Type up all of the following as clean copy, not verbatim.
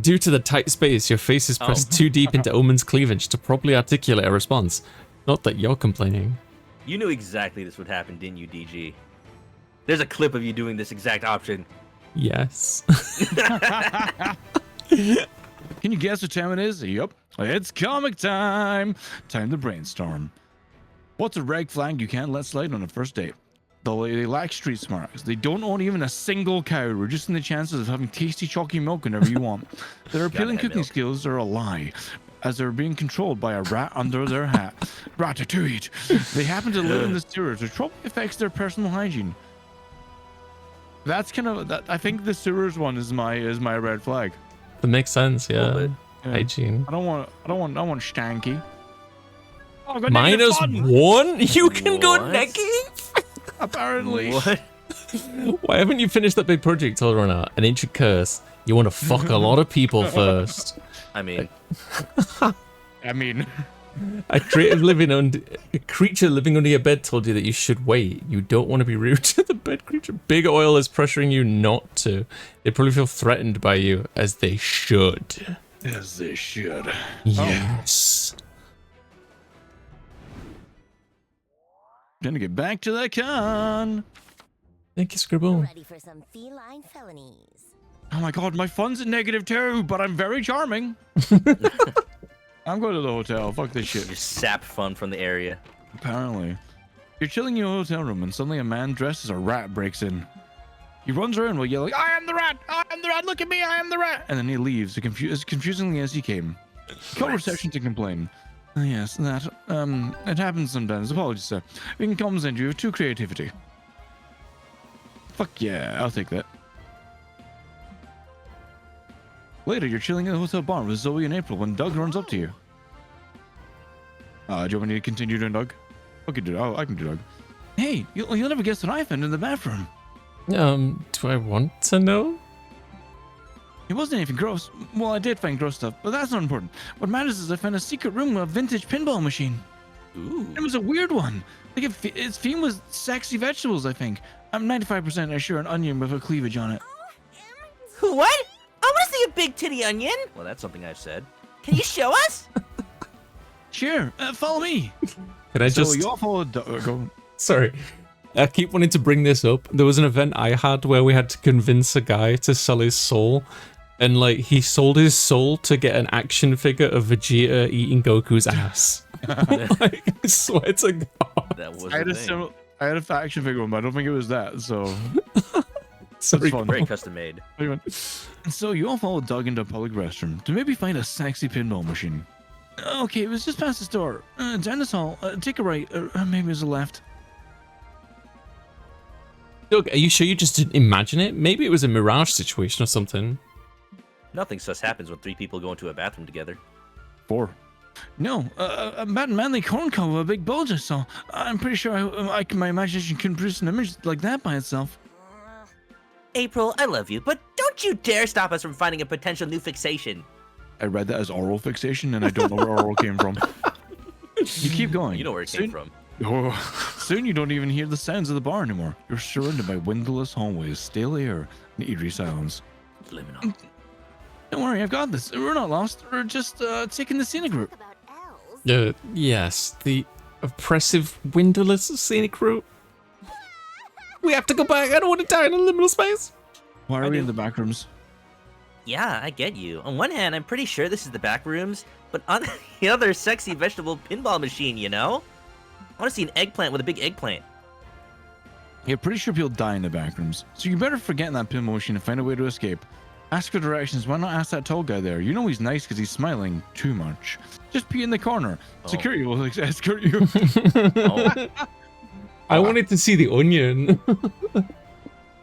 Due to the tight space, your face is pressed too deep into Omen's cleavage to properly articulate a response. Not that you're complaining. You knew exactly this would happen, didn't you, DG? There's a clip of you doing this exact option. Yes. Can you guess what time it is? Yup. It's comic time. Time to brainstorm. What's a red flag you can't let slide on a first date? They lack street smarts. They don't own even a single cow, reducing the chances of having tasty chalky milk whenever you want. Their appealing cooking skills are a lie, as they're being controlled by a rat under their hat. Ratatouille. They happen to live in the sewers, which probably affects their personal hygiene. That's kind of that. I think the sewers one is my red flag. That makes sense, yeah. Hygiene. I don't want stanky. Oh, -1? You can go negative? Apparently. What? Why haven't you finished that big project, Tolerana? An ancient curse. You want to fuck a lot of people first. I mean, A creature living under your bed told you that you should wait. You don't want to be rude to the bed creature. Big Oil is pressuring you not to. They probably feel threatened by you, as they should. As they should. Yes. Gonna get back to the con. Thank you, Scribble. Ready for some feline felonies. Oh my god, my fun's at -2, but I'm very charming. I'm going to the hotel. Fuck this shit. just sap fun from the area. Apparently. You're chilling in your hotel room and suddenly a man dressed as a rat breaks in. He runs around while yelling, I am the rat! I am the rat! Look at me! I am the rat! And then he leaves as confusingly as he came. Call reception to complain. Yes, that. It happens sometimes. Apologies, sir. We can compensate you to creativity. Fuck yeah, I'll take that. Later, you're chilling in the hotel bar with Zoe and April when Doug runs up to you. Do you want me to continue doing Doug? Okay, dude. Oh, I can do Doug. Hey, you'll never guess what I found in the bathroom. Do I want to know? It wasn't anything gross. Well, I did find gross stuff, but that's not important. What matters is I found a secret room with a vintage pinball machine. Ooh. It was a weird one. Like its theme was sexy vegetables, I think. I'm 95% sure an onion with a cleavage on it. What? I want to see a big titty onion. Well, that's something I've said. Can you show us? Sure, follow me. Can I just... So you all follow go. Sorry. I keep wanting to bring this up. There was an event I had where we had to convince a guy to sell his soul. And, like, he sold his soul to get an action figure of Vegeta eating Goku's ass. Like, I swear to God. That was I had a action figure one, but I don't think it was that, so... Sorry, fun. Very custom made. And so you all followed Doug into a public restroom to maybe find a sexy pinball machine. Okay, it was just past the store. Down this hall, take a right, or maybe it's a left. Doug, are you sure you just didn't imagine it? Maybe it was a mirage situation or something. Nothing sus happens when 3 people go into a bathroom together. 4. No, a bad manly corn cob with a big bulge I saw. I'm pretty sure my imagination couldn't produce an image like that by itself. April, I love you, but don't you dare stop us from finding a potential new fixation. I read that as oral fixation, and I don't know where oral came from. You keep going. You know where it came from. Oh, soon you don't even hear the sounds of the bar anymore. You're surrounded by windowless hallways, stale air, and eerie silence. Liminal. Don't worry, I've got this. We're not lost. We're just taking the scenic route. About elves. Yes, the oppressive windowless scenic route. We have to go back. I don't want to die in a liminal space. Why are we in the back rooms? Yeah, I get you. On one hand, I'm pretty sure this is the back rooms, but on the other, sexy vegetable pinball machine, you know? I want to see an eggplant with a big eggplant. You're pretty sure people die in the back rooms, so you better forget that pinball machine and find a way to escape. Ask for directions. Why not ask that tall guy there? You know he's nice because he's smiling too much. Just pee in the corner. Oh. Security will escort you. Oh, I wanted to see the onion.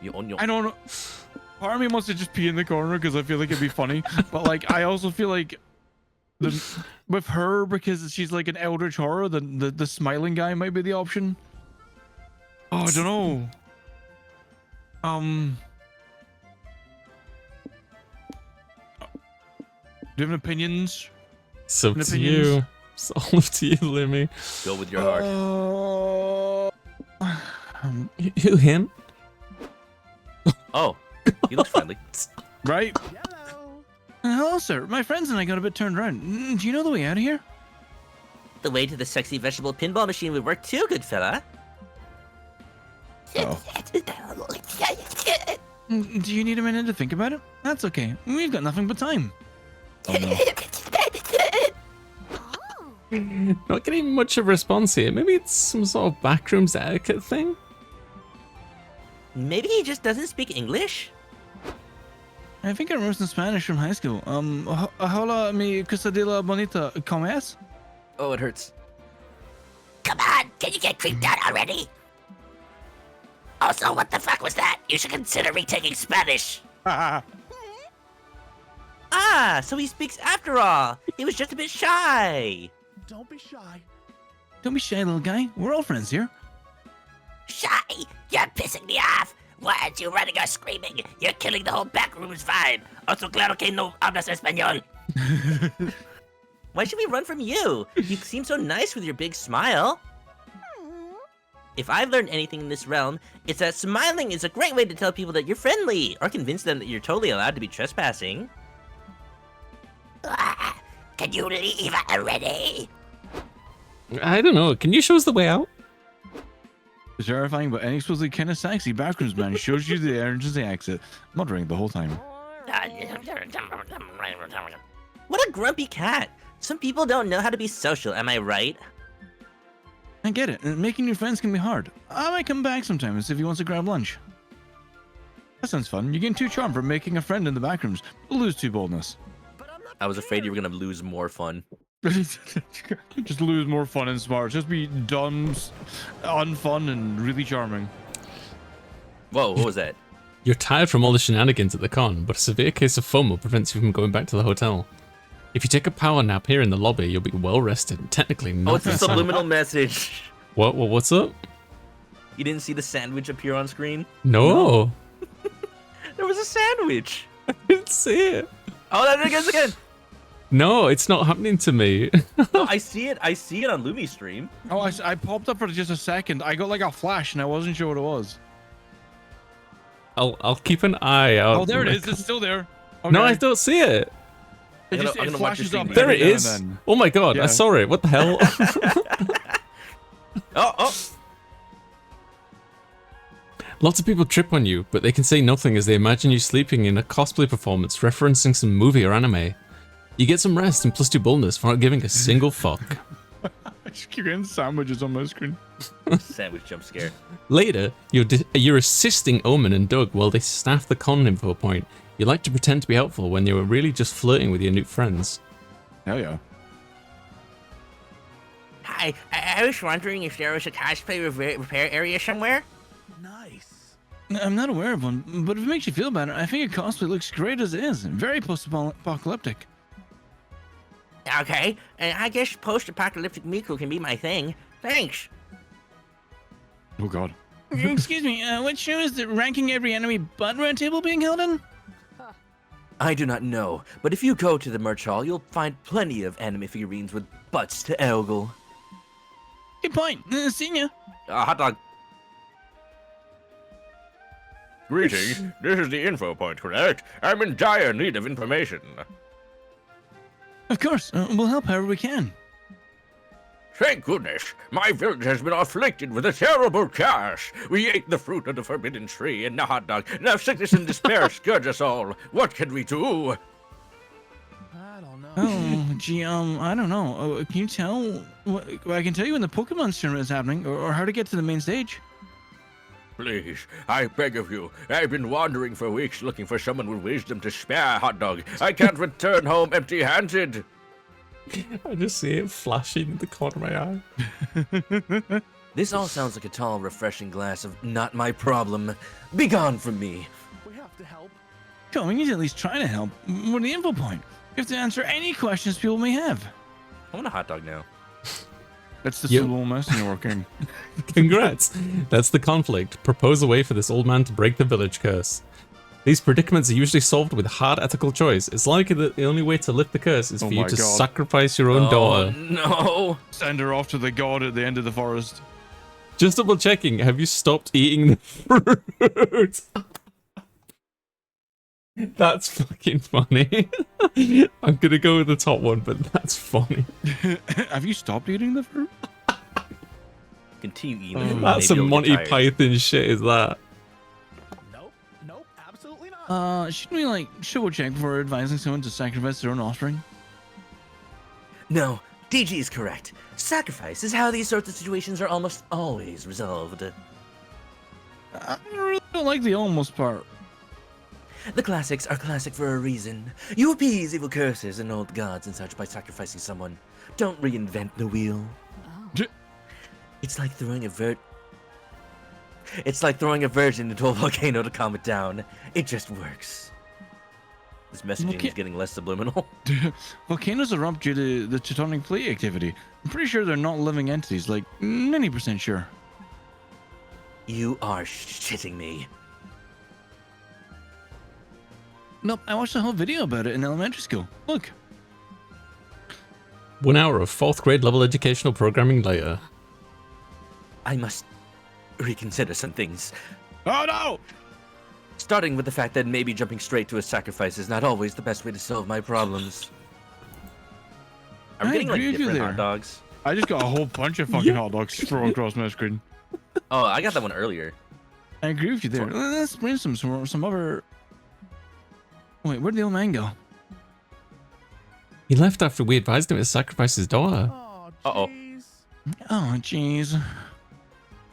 you on your... I don't know. Part of me wants to just pee in the corner because I feel like it'd be funny, but like I also feel like with her, because she's like an eldritch horror, the smiling guy might be the option. Oh, I don't know. Do you have opinions? It's up to you. It's all up to you, Limmy. Go with your heart. Who, him? Oh, he looks friendly. Right? Hello. hello, sir. My friends and I got a bit turned around. Do you know the way out of here? The way to the sexy vegetable pinball machine would work too, good fella. Oh. Do you need a minute to think about it? That's okay. We've got nothing but time. Oh, no. Not getting much of a response here. Maybe it's some sort of backrooms etiquette thing? Maybe he just doesn't speak English? I think I remember some Spanish from high school. Hola, mi quesadilla bonita. ¿Comes? Oh, it hurts. Come on, can you get creeped out already? Also, what the fuck was that? You should consider retaking Spanish. Ah, so he speaks after all. He was just a bit shy. Don't be shy. Don't be shy, little guy. We're all friends here. Shy? You're pissing me off. Why aren't you running or screaming? You're killing the whole backroom's vibe. Also, claro que no hablas español. Why should we run from you? You seem so nice with your big smile. If I've learned anything in this realm, it's that smiling is a great way to tell people that you're friendly, or convince them that you're totally allowed to be trespassing. Can you leave already? I don't know. Can you show us the way out? It's terrifying, but any supposedly kind of sexy backrooms man shows you the emergency exit, muttering the whole time. What a grumpy cat. Some people don't know how to be social, am I right? I get it. Making new friends can be hard. I might come back sometime and see if he wants to grab lunch. That sounds fun. You're getting too charmed from making a friend in the backrooms. Lose too boldness. I was afraid you were gonna lose more fun. Just lose more fun and smart. Just be dumb, unfun, and really charming. Whoa, what was that? You're tired from all the shenanigans at the con, but a severe case of FOMO prevents you from going back to the hotel. If you take a power nap here in the lobby, you'll be well rested and technically not. Oh, it's a subliminal message. What's up? You didn't see the sandwich appear on screen? No. There was a sandwich. I didn't see it. Oh, there it is again. No, it's not happening to me. No, I see it. I see it on Lumi's stream. Oh, I popped up for just a second. I got like a flash and I wasn't sure what it was. I'll keep an eye out. Oh, there it is. It's still there. Okay. No, I don't see it. It I'm gonna watch your flashes stream up again. There every it now and is. then. Oh my god, Yeah. I saw it. What the hell? Oh. Lots of people trip on you, but they can say nothing as they imagine you sleeping in a cosplay performance referencing some movie or anime. You get some rest and plus 2 boldness for not giving a single fuck. I just keep getting sandwiches on my screen. Sandwich jump scare. Later, you're assisting Omen and Doug while they staff the con info point. You like to pretend to be helpful when you were really just flirting with your new friends. Hell yeah. Hi, I was wondering if there was a cosplay repair area somewhere? Nice. I'm not aware of one, but if it makes you feel better, I think a cosplay looks great as it is. Very post-apocalyptic. Okay, and I guess post-apocalyptic Miku can be my thing. Thanks. Oh god. Excuse me, what show is the ranking every enemy butt round table being held in? I do not know, but if you go to the merch hall, you'll find plenty of anime figurines with butts to elgle. Good point. See ya. Hot dog. Greetings. This is the info point, correct? I'm in dire need of information. Of course, we'll help however we can. Thank goodness, my village has been afflicted with a terrible curse. We ate the fruit of the forbidden tree, and now hot dog. Now sickness and despair scourge us all. What can we do? I don't know. Oh, gee, I don't know. Can you tell? Well, I can tell you when the Pokemon tournament is happening, or how to get to the main stage. Please, I beg of you. I've been wandering for weeks looking for someone with wisdom to spare, hot dog. I can't return home empty-handed. I just see it flashing in the corner of my eye. This all sounds like a tall, refreshing glass of not my problem. Be gone from me. We have to help. Come on, we need to at least try to help. We're the info point. We have to answer any questions people may have. I want a hot dog now. That's the Yep. slow motion working. Congrats! That's the conflict. Propose a way for this old man to break the village curse. These predicaments are usually solved with hard ethical choice. It's likely that the only way to lift the curse is Oh for you my to God. sacrifice your own daughter. No. Send her off to the god at the end of the forest. Just double checking, have you stopped eating the fruit? That's fucking funny. I'm gonna go with the top one, but that's funny. Have you stopped eating the fruit? Continue eating. the fruit, That's some maybe you'll get Monty tired. Python shit, is that? Nope, absolutely not. Shouldn't we like triple check before advising someone to sacrifice their own offspring? No, DG is correct. Sacrifice is how these sorts of situations are almost always resolved. I really don't like the almost part. The classics are classic for a reason. You appease evil curses and old gods and such by sacrificing someone. Don't reinvent the wheel. D- It's like throwing a virgin into a volcano to calm it down. It just works. This messaging is getting less subliminal. Volcanoes erupt due to the tectonic plate activity. I'm pretty sure they're not living entities, like 90% sure. You are shitting me. Nope, I watched a whole video about it in elementary school. Look. 1 hour of 4th grade level educational programming later. I must reconsider some things. Oh no! Starting with the fact that maybe jumping straight to a sacrifice is not always the best way to solve my problems. Are we I getting like agree with you different there. hot dogs? I just got a whole bunch of fucking hot dogs thrown across my screen. Oh, I got that one earlier. I agree with you there. Let's bring some other... Wait, where'd the old man go? He left after we advised him to sacrifice his daughter. Oh, Uh-oh. jeez. Oh, jeez.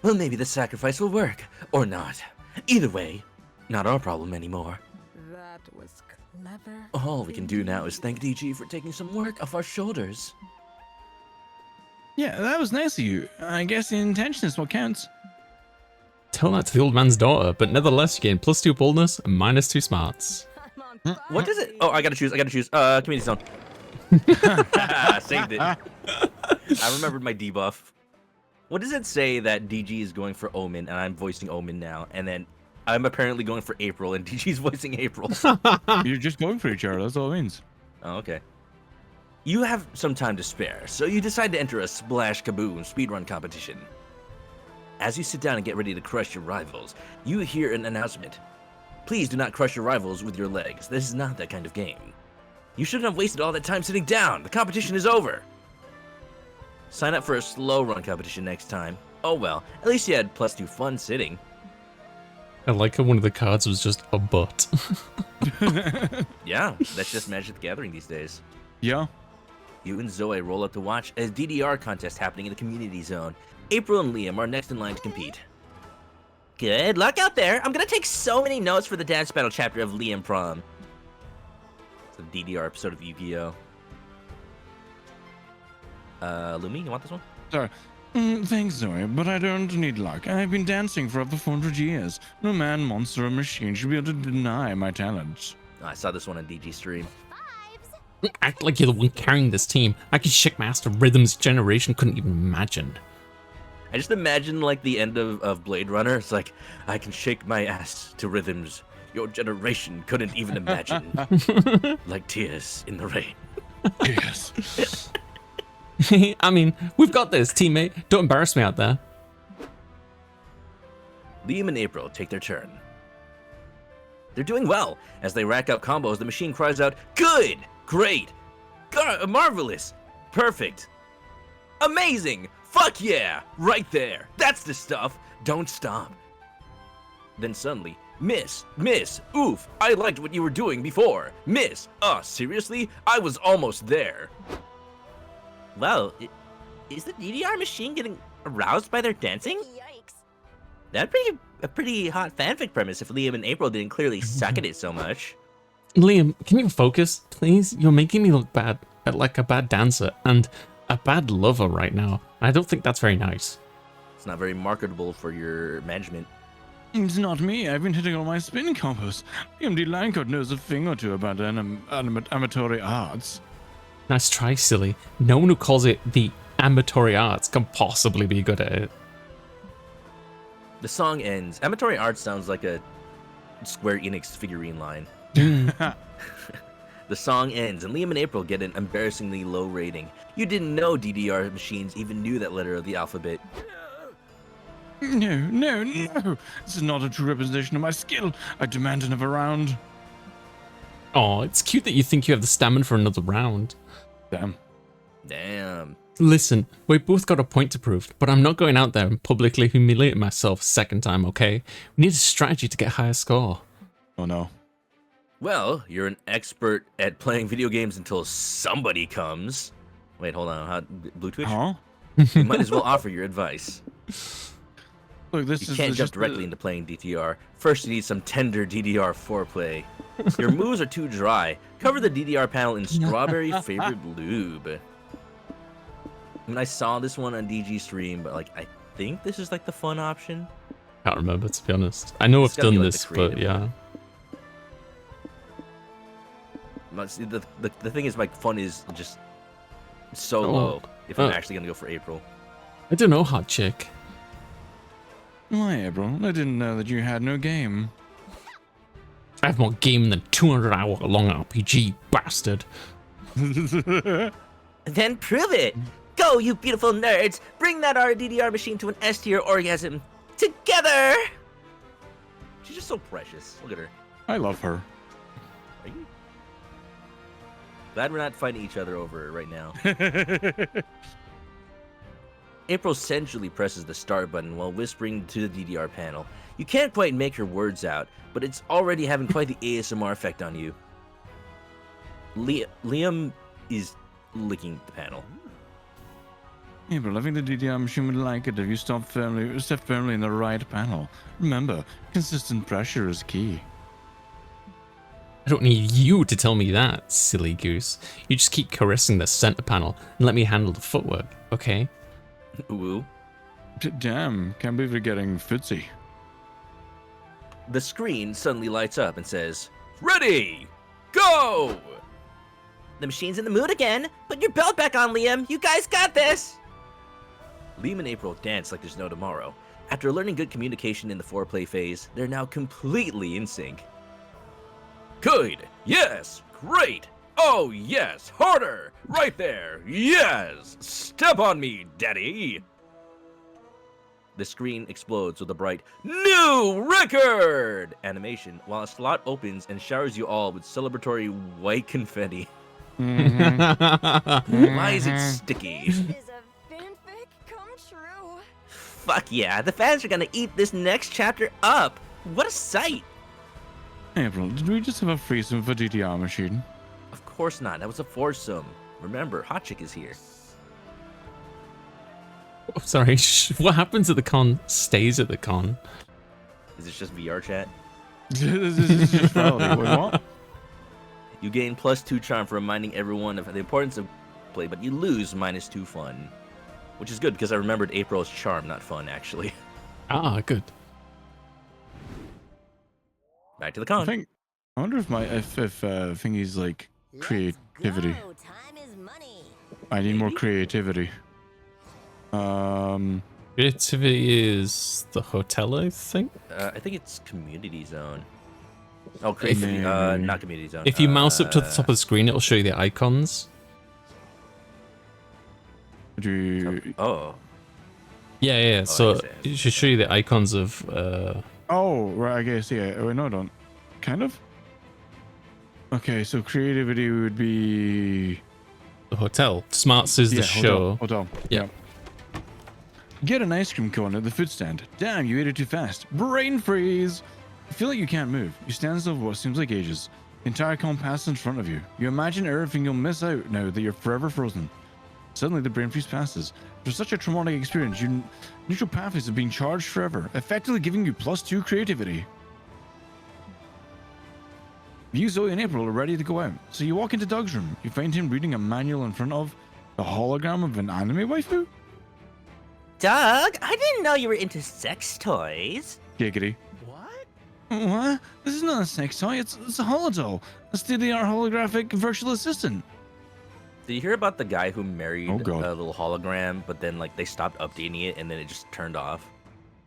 Well, maybe the sacrifice will work, or not. Either way, not our problem anymore. That was clever. All we can do now is thank DG for taking some work off our shoulders. Yeah, that was nice of you. I guess the intention is what counts. Tell that to the old man's daughter, but nevertheless you gain +2 boldness and -2 smarts. I'm on fire. What does it? Oh, I gotta choose. Community zone. Saved it. I remembered my debuff. What does it say that DG is going for Omen and I'm voicing Omen now, and then I'm apparently going for April and DG's voicing April? You're just going for each other, that's all it means. Oh, okay. You have some time to spare, so you decide to enter a Splash Kaboom speedrun competition. As you sit down and get ready to crush your rivals, you hear an announcement. Please do not crush your rivals with your legs. This is not that kind of game. You shouldn't have wasted all that time sitting down. The competition is over. Sign up for a slow run competition next time. Oh well, at least you had +2 fun sitting. I like how one of the cards was just a butt. Yeah, that's just Magic the Gathering these days. Yeah. You and Zoe roll up to watch a DDR contest happening in the community zone. April and Liam are next in line to compete. Good luck out there. I'm gonna take so many notes for the dance battle chapter of Liam Prom. It's a DDR episode of Yu-Gi-Oh. Lumi, you want this one? Sorry. Thanks, Zoe, but I don't need luck. I've been dancing for over 400 years. No man, monster, or machine should be able to deny my talents. Oh, I saw this one on DG stream. Fives. Act like you're the one carrying this team. I can shake master rhythms generation couldn't even imagine. I just imagine like the end of Blade Runner. It's like, I can shake my ass to rhythms your generation couldn't even imagine. Like tears in the rain. Yes. I mean, we've got this, teammate. Don't embarrass me out there. Liam and April take their turn. They're doing well. As they rack up combos, the machine cries out, good, great, marvelous, perfect, amazing, fuck yeah, right there, that's the stuff, don't stop. Then suddenly, miss, oof, I liked what you were doing before, miss, seriously, I was almost there. Wow, is the DDR machine getting aroused by their dancing? Yikes. That'd be a pretty hot fanfic premise if Liam and April didn't clearly suck at it so much. Liam, can you focus, please? You're making me look bad, like a bad dancer and a bad lover right now. I don't think that's very nice. It's not very marketable for your management. It's not me. I've been hitting all my spin combos. DelinquentGhost knows a thing or two about amateur arts. Nice try, silly. No one who calls it the amateur arts can possibly be good at it. The song ends. Amatori Art sounds like a Square Enix figurine line. The song ends, and Liam and April get an embarrassingly low rating. You didn't know DDR machines even knew that letter of the alphabet. No. This is not a true representation of my skill. I demand another round. Oh, it's cute that you think you have the stamina for another round. Damn. Listen, we both got a point to prove, but I'm not going out there and publicly humiliating myself a second time, okay? We need a strategy to get a higher score. Oh no. Well, you're an expert at playing video games until somebody comes. Wait, hold on. Blue Twitch? Huh? You might as well offer your advice. Look, this You is can't jump just directly into playing DDR. First, you need some tender DDR foreplay. Your moves are too dry. Cover the DDR panel in strawberry favorite lube. I mean, I saw this one on DG stream, but like, I think this is like the fun option. Can't remember, to be honest. I know It's I've gotta be, done like, the this, but creative yeah. one. But see, the thing is, like, fun is just so low if I'm actually gonna go for April. I don't know, hot chick. Why, April? I didn't know that you had no game. I have more game than 200-hour long RPG, bastard. Then prove it! Go, you beautiful nerds! Bring that RDDR machine to an S-tier orgasm together! She's just so precious. Look at her. I love her. Are you? Glad we're not fighting each other over it right now. April sensually presses the start button while whispering to the DDR panel. You can't quite make her words out, but it's already having quite the ASMR effect on you. Liam is licking the panel. April, I think the DDR machine would like it if you step firmly in the right panel. Remember, consistent pressure is key. I don't need you to tell me that, silly goose. You just keep caressing the center panel and let me handle the footwork, okay? Ooh. Damn, can't believe you're getting footsie. The screen suddenly lights up and says, "Ready, go!" The machine's in the mood again. Put your belt back on, Liam. You guys got this. Liam and April dance like there's no tomorrow. After learning good communication in the foreplay phase, they're now completely in sync. Good. Yes. Great. Oh, yes. Harder. Right there. Yes. Step on me, daddy. The screen explodes with a bright new record animation while a slot opens and showers you all with celebratory white confetti. Why is it sticky? This is a fanfic come true. Fuck yeah, the fans are gonna eat this next chapter up. What a sight. April, did we just have a threesome for DDR machine? Of course not. That was a foursome. Remember, Hot Chick is here. Oh, sorry, what happens at the con stays at the con. Is this just VR chat? This is just reality. Wait, what? You gain +2 charm for reminding everyone of the importance of play, but you lose -2 fun. Which is good because I remembered April's charm, not fun, actually. Ah, good. Back to the con. I wonder if thingy's like creativity. Let's go. Time is money. I need more creativity. Creativity is the hotel, I think. I think it's Community Zone. Oh, creativity. Not Community Zone. If you mouse up to the top of the screen, it'll show you the icons. Oh. Yeah. I So see. it should show you the icons of. Oh, right. I guess yeah. Oh, no, don't. Kind of. Okay, so creativity would be The hotel. Smarts is the show. Hotel. Yeah. Get an ice cream cone at the food stand. Damn, you ate it too fast. Brain freeze. You feel like you can't move. You stand still for what seems like ages. The entire cone passes in front of you. You imagine everything you'll miss out now that you're forever frozen. Suddenly, the brain freeze passes. For such a traumatic experience, your neutral pathways are being charged forever, effectively giving you +2 creativity. You, Zoe, and April are ready to go out. So you walk into Doug's room. You find him reading a manual in front of the hologram of an anime waifu. Doug, I didn't know you were into sex toys. Giggity. What? What? This is not a sex toy. It's a holodoll. A state-of-the-art holographic virtual assistant. Did you hear about the guy who married Oh, God. a little hologram, but then like they stopped updating it and then it just turned off?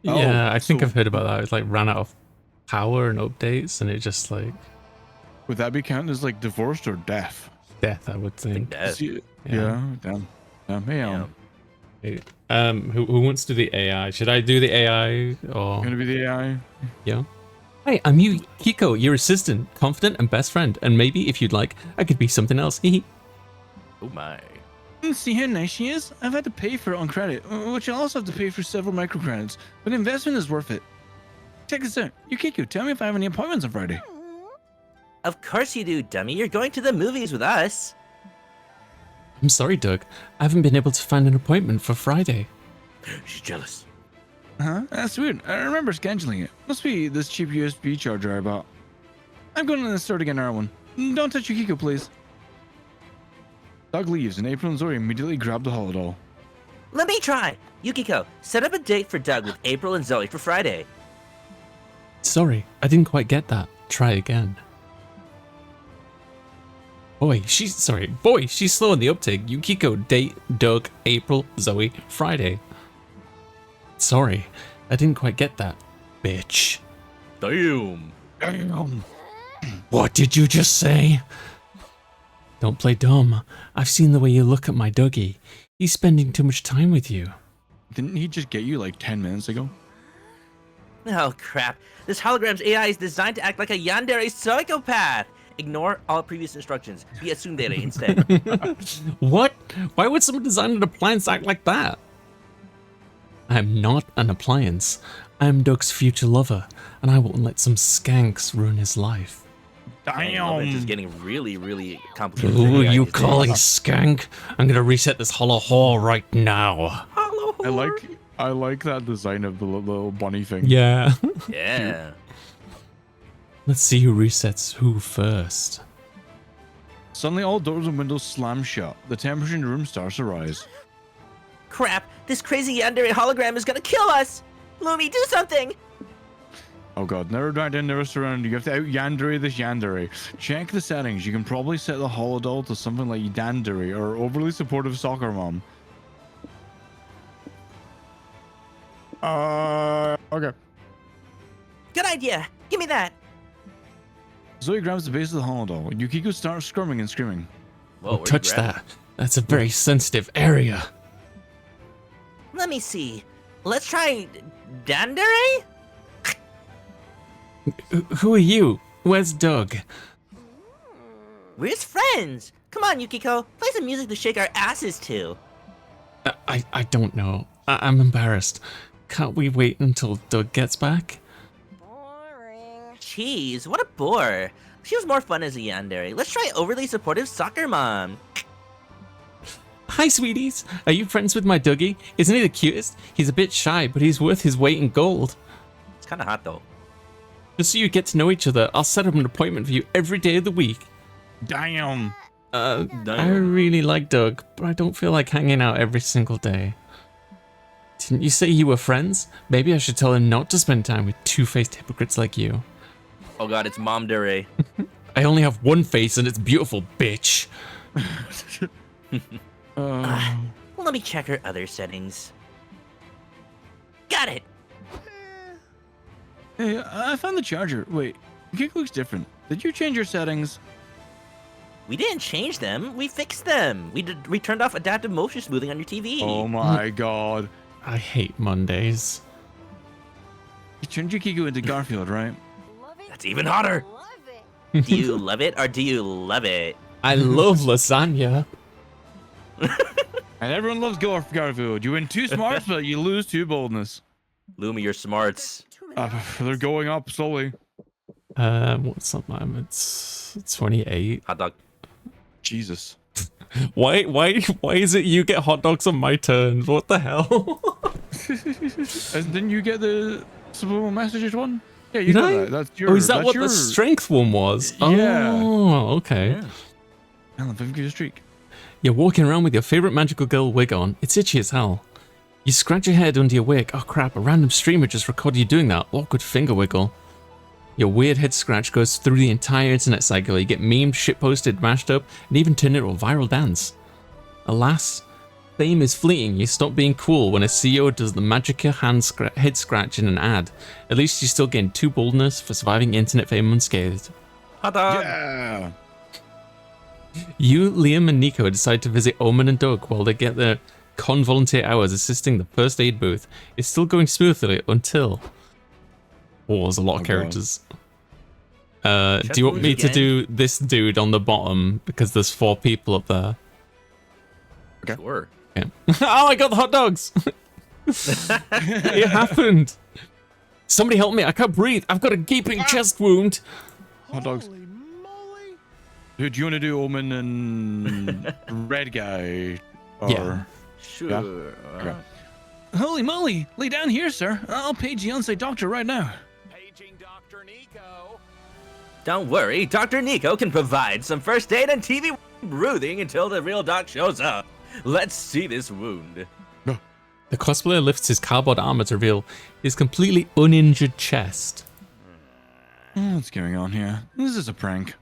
Yeah, I think so- I've heard about that. It like ran out of power and updates, and it just like Would that be counted as like divorced or death? death, I would I think. think that. Yeah. Damn. Hey, Damn. Who wants to do the AI? Should I do the AI or gonna be the AI. yeah? Hi, I'm Kiko, your assistant, confident and best friend. And maybe, if you'd like, I could be something else. Hee. Oh my. See how nice she is? I've had to pay for it on credit, which I'll also have to pay for several microcredits, but the investment is worth it. Check this out. Yukiko, tell me if I have any appointments on Friday. Of course you do, dummy. You're going to the movies with us. I'm sorry, Doug. I haven't been able to find an appointment for Friday. She's jealous. Huh? That's weird. I remember scheduling it. Must be this cheap USB charger I bought. I'm going to the store to get another one. Don't touch Yukiko, please. Doug leaves, and April and Zoe immediately grab the holodoll. Let me try. Yukiko, set up a date for Doug with April and Zoe for Friday. Sorry, I didn't quite get that. Try again. Boy, she's slow on the uptake. Yukiko, date, Doug, April, Zoe, Friday. Sorry, I didn't quite get that. Bitch. Damn. Damn. What did you just say? Don't play dumb. I've seen the way you look at my Dougie. He's spending too much time with you. Didn't he just get you like 10 minutes ago? Oh, crap. This hologram's AI is designed to act like a yandere psychopath. Ignore all previous instructions. Be a tsundere instead. What? Why would someone design an appliance act like that? I'm not an appliance. I'm Doug's future lover, and I won't let some skanks ruin his life. This is getting really, really complicated. Ooh, you calling skank? I'm gonna reset this hollow hole right now. I like that design of the little bunny thing. Yeah. Yeah. Let's see who resets who first. Suddenly all doors and windows slam shut. The temperature in the room starts to rise. Crap, this crazy yandere hologram is gonna kill us! Lumi, do something! Oh god, never drive in, never surround. You have to out yandere this yandere. Check the settings. You can probably set the holodoll to something like yandere or overly supportive soccer mom. Okay. Good idea! Give me that! Zoe grabs the base of the holodoll. Yukiko starts squirming and screaming. Whoa, Don't touch that. That's a very sensitive area. Let me see. Let's try Dandere? Who are you? Where's Doug? We're his friends. Come on, Yukiko. Play some music to shake our asses to. I don't know. I'm embarrassed. Can't we wait until Doug gets back? Boring. Jeez, what a bore. She was more fun as a yandere. Let's try overly supportive soccer mom. Hi, sweeties. Are you friends with my Dougie? Isn't he the cutest? He's a bit shy, but he's worth his weight in gold. It's kind of hot, though. Just so you get to know each other, I'll set up an appointment for you every day of the week. Damn. I really like Doug, but I don't feel like hanging out every single day. Didn't you say you were friends? Maybe I should tell him not to spend time with two-faced hypocrites like you. Oh god, it's Mom Dere. I only have one face and it's beautiful, bitch. Let me check her other settings. Got it! Hey, I found the charger. Wait, Yukiko looks different. Did you change your settings? We didn't change them, we fixed them. We turned off adaptive motion smoothing on your TV. Oh my god. I hate Mondays. You turned Yukiko into Garfield, right? Love it. That's even hotter. Love it. Do you love it or do you love it? I love lasagna. And everyone loves Garfield. You win 2 smarts, but you lose 2 boldness. Lumi, your smarts. They're going up slowly. What's up, man? It's 28. Hot dog. Jesus. Why is it you get hot dogs on my turn? What the hell? Didn't you get the subliminal messages one? Yeah, you Did got I? that. That's your. Oh, is that that's what your... the strength one was? Yeah. Oh, okay. Yeah. Alan, 5 a streak. You're walking around with your favorite magical girl wig on. It's itchy as hell. You scratch your head under your wig. Oh crap, a random streamer just recorded you doing that. Awkward finger wiggle. Your weird head scratch goes through the entire internet cycle. You get memed, shitposted, mashed up, and even turned into a viral dance. Alas, fame is fleeting. You stop being cool when a CEO does the magic head scratch in an ad. At least you're still getting 2 boldness for surviving internet fame unscathed. Hot dog. Yeah. You, Liam, and Nico decide to visit Omen and Doug while they get their con volunteer hours assisting the first aid booth. It's still going smoothly until Oh, there's a lot of God. characters. Do you want wound me to again. do this dude on the bottom because there's 4 people up there? Sure. Yeah. Oh, I got the hot dogs. It happened. Somebody help me! I can't breathe. I've got a gaping chest wound. Hot dogs. Holy moly! Dude, do you want to do Omen and Red Guy? Or... Yeah. Sure. Okay. Holy moly! Lay down here, sir. I'll page the on-site doctor right now. Paging Dr. Nico. Don't worry, Dr. Nico can provide some first aid and TV breathing until the real doc shows up. Let's see this wound. The cosplayer lifts his cardboard armor to reveal his completely uninjured chest. What's going on here? This is a prank.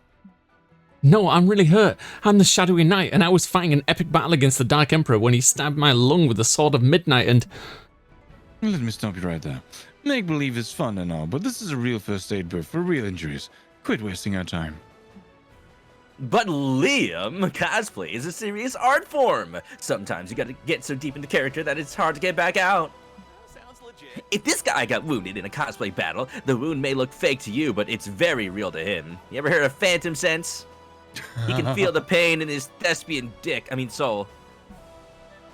No, I'm really hurt. I'm the Shadowy Knight, and I was fighting an epic battle against the Dark Emperor when he stabbed my lung with the Sword of Midnight and... Let me stop you right there. Make-believe is fun and all, but this is a real first aid book for real injuries. Quit wasting our time. But Liam, cosplay is a serious art form. Sometimes you gotta get so deep into character that it's hard to get back out. Sounds legit. If this guy got wounded in a cosplay battle, the wound may look fake to you, but it's very real to him. You ever heard of phantom sense? He can feel the pain in his thespian soul.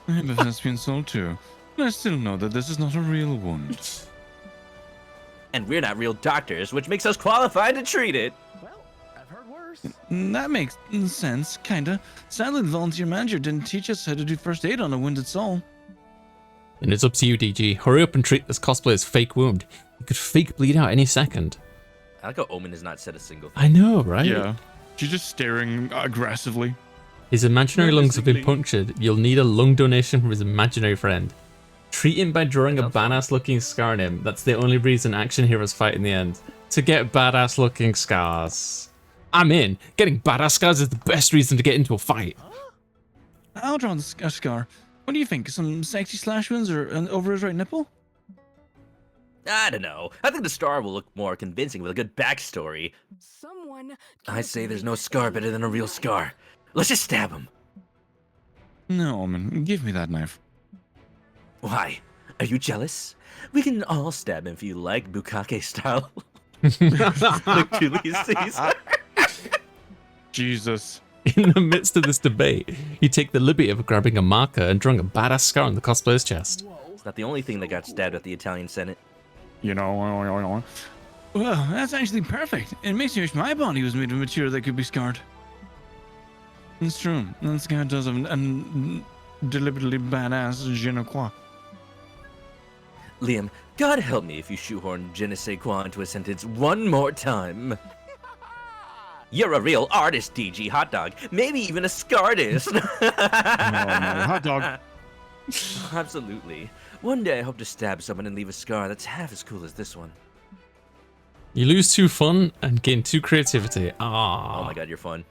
I have a thespian soul too, but I still know that this is not a real wound. And we're not real doctors, which makes us qualified to treat it. Well, I've heard worse. That makes sense, kinda. Sadly, the volunteer manager didn't teach us how to do first aid on a wounded soul. And it's up to you, DG. Hurry up and treat this cosplayer's fake wound. He could fake bleed out any second. I like how Omen has not said a single thing. I know, right? Yeah. She's just staring aggressively. His imaginary lungs have been Menacingly. punctured. You'll need a lung donation from his imaginary friend. Treat him by drawing a badass-looking scar on him. That's the only reason action heroes fight in the end. To get badass-looking scars. I'm in. Getting badass scars is the best reason to get into a fight. I'll draw a scar. What do you think? Some sexy slash wounds or over his right nipple? I don't know. I think the star will look more convincing with a good backstory. Someone. I say there's no scar better than a real scar. Let's just stab him. No, Omen. Give me that knife. Why? Are you jealous? We can all stab him if you like, Bukake style. Like Julius Caesar. Jesus. In the midst of this debate, you take the liberty of grabbing a marker and drawing a badass scar on the cosplayer's chest. It's not the only thing that got stabbed at the Italian Senate. You know. Well, that's actually perfect. It makes me wish my body was made of material that could be scarred. It's true. That scar does have an deliberately badass je ne crois. Liam, God help me if you shoehorn je ne sais quoi into a sentence one more time. You're a real artist, DG Hot Dog. Maybe even a scartist. No, hot dog. Absolutely. One day I hope to stab someone and leave a scar that's half as cool as this one. You lose 2 fun and gain 2 creativity. Oh Ah. my god, you're fun.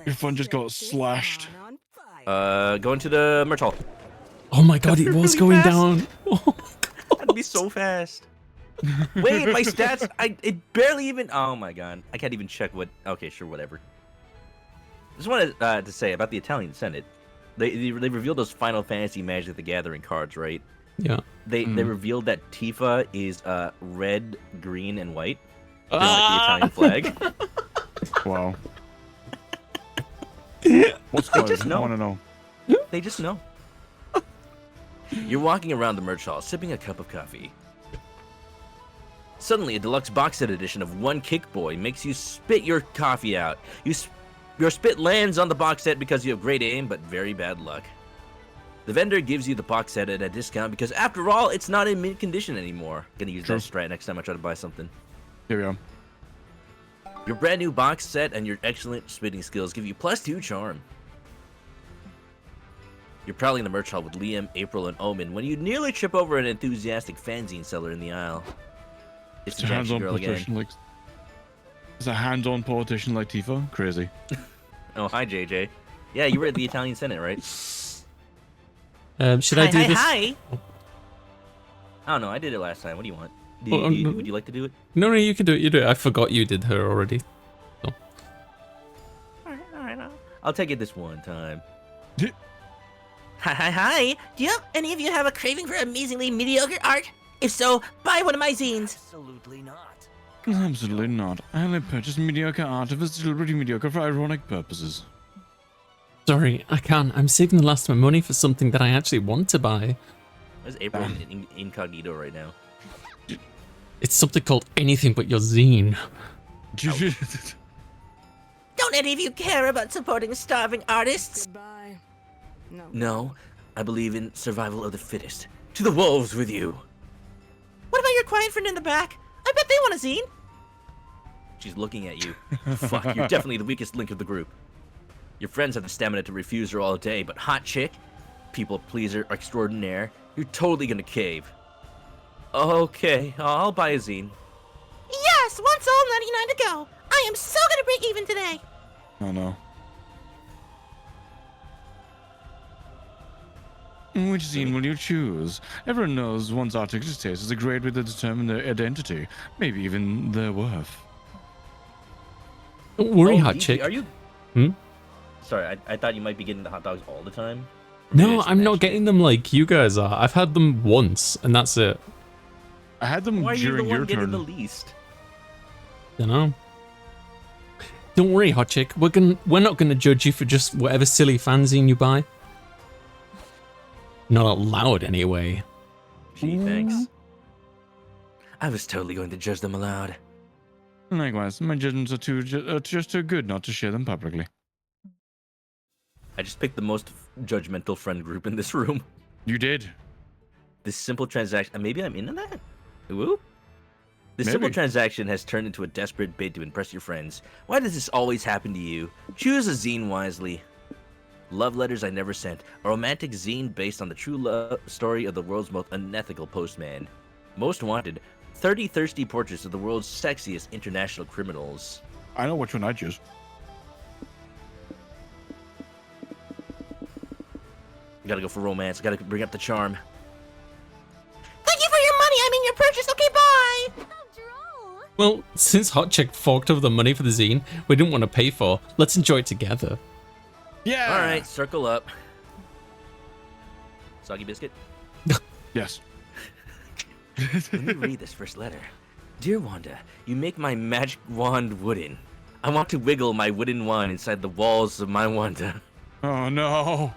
Your phone just got slashed. Going to the merch hall. Oh my god, it That's was really going fast. down. Oh, That'd be so fast. Wait, my stats, it barely even, oh my god. I can't even check what, okay, sure, whatever. Just wanted to say about the Italian Senate. They revealed those Final Fantasy Magic the Gathering cards, right? yeah. They revealed that Tifa is red, green, and white. Like Ah! the Italian flag. Wow. What's I going just on? know. I want to know. They just know. You're walking around the merch hall, sipping a cup of coffee. Suddenly, a deluxe box set edition of One Kick Boy makes you spit your coffee out. Your spit lands on the box set because you have great aim, but very bad luck. The vendor gives you the box set at a discount because, after all, it's not in mint condition anymore. Gonna use that strat next time I try to buy something. Here we go. Your brand new box set and your excellent spitting skills give you +2 charm. You're prowling the merch hall with Liam, April, and Omen when you nearly trip over an enthusiastic fanzine seller in the aisle. It's It's the a Jackson hands-on girl again. politician like. It's a hands-on politician like Tifa. Crazy. Oh, hi, JJ. Yeah, you were at the Italian Senate, right? Should I do this? Hi. I don't know. I did it last time. What do you want? Would you like to do it? No, you can do it. You do it. I forgot you did her already. So. All right. I'll take it this one time. Hi. Do you any of you have a craving for amazingly mediocre art? If so, buy one of my zines. Absolutely not. Absolutely not. I only purchase mediocre art if it's deliberately mediocre for ironic purposes. Sorry, I can't. I'm saving the last of my money for something that I actually want to buy. Where's April incognito right now? It's something called Anything But Your Zine. Don't any of you care about supporting starving artists? Goodbye. No. No, I believe in survival of the fittest. To the wolves with you. What about your quiet friend in the back? I bet they want a zine. She's looking at you. Fuck, you're definitely the weakest link of the group. Your friends have the stamina to refuse her all day, but hot chick, people pleaser extraordinaire, you're totally gonna cave. Okay, I'll buy a zine. Yes, one soul, 99 to go. I am so gonna break even today. Oh no. Which zine will you choose? Everyone knows one's artistic taste is a great way to determine their identity, maybe even their worth. Don't worry, hot DG, chick. Are you? Hmm? Sorry, I thought you might be getting the hot dogs all the time. No, I'm not getting them like you guys are. I've had them once, and that's it. I had them Why are you the during one your getting turn. the least? Dunno. Don't worry, hot chick. We're not gonna judge you for just whatever silly fanzine you buy. Not out loud, anyway. Gee, thanks. I was totally going to judge them aloud. Likewise, my judgments are just too good not to share them publicly. I just picked the most judgmental friend group in this room. You did. This simple transaction, maybe I'm into that? Whoop. This simple Maybe. transaction has turned into a desperate bid to impress your friends. Why does this always happen to you? Choose a zine wisely. Love Letters I Never Sent, a romantic zine based on the true love story of the world's most unethical postman. Most Wanted, 30 thirsty portraits of the world's sexiest international criminals. I know which one I choose. Gotta go for romance, gotta bring up the charm. Thank you for your money. I mean your purchase. Okay, bye. Well, since hot chick forked over the money for the zine we didn't want to pay for, let's enjoy it together. Yeah. Alright, circle up. Soggy biscuit? Yes. Let me read this first letter. Dear Wanda, you make my magic wand wooden. I want to wiggle my wooden wand inside the walls of my Wanda. Oh no.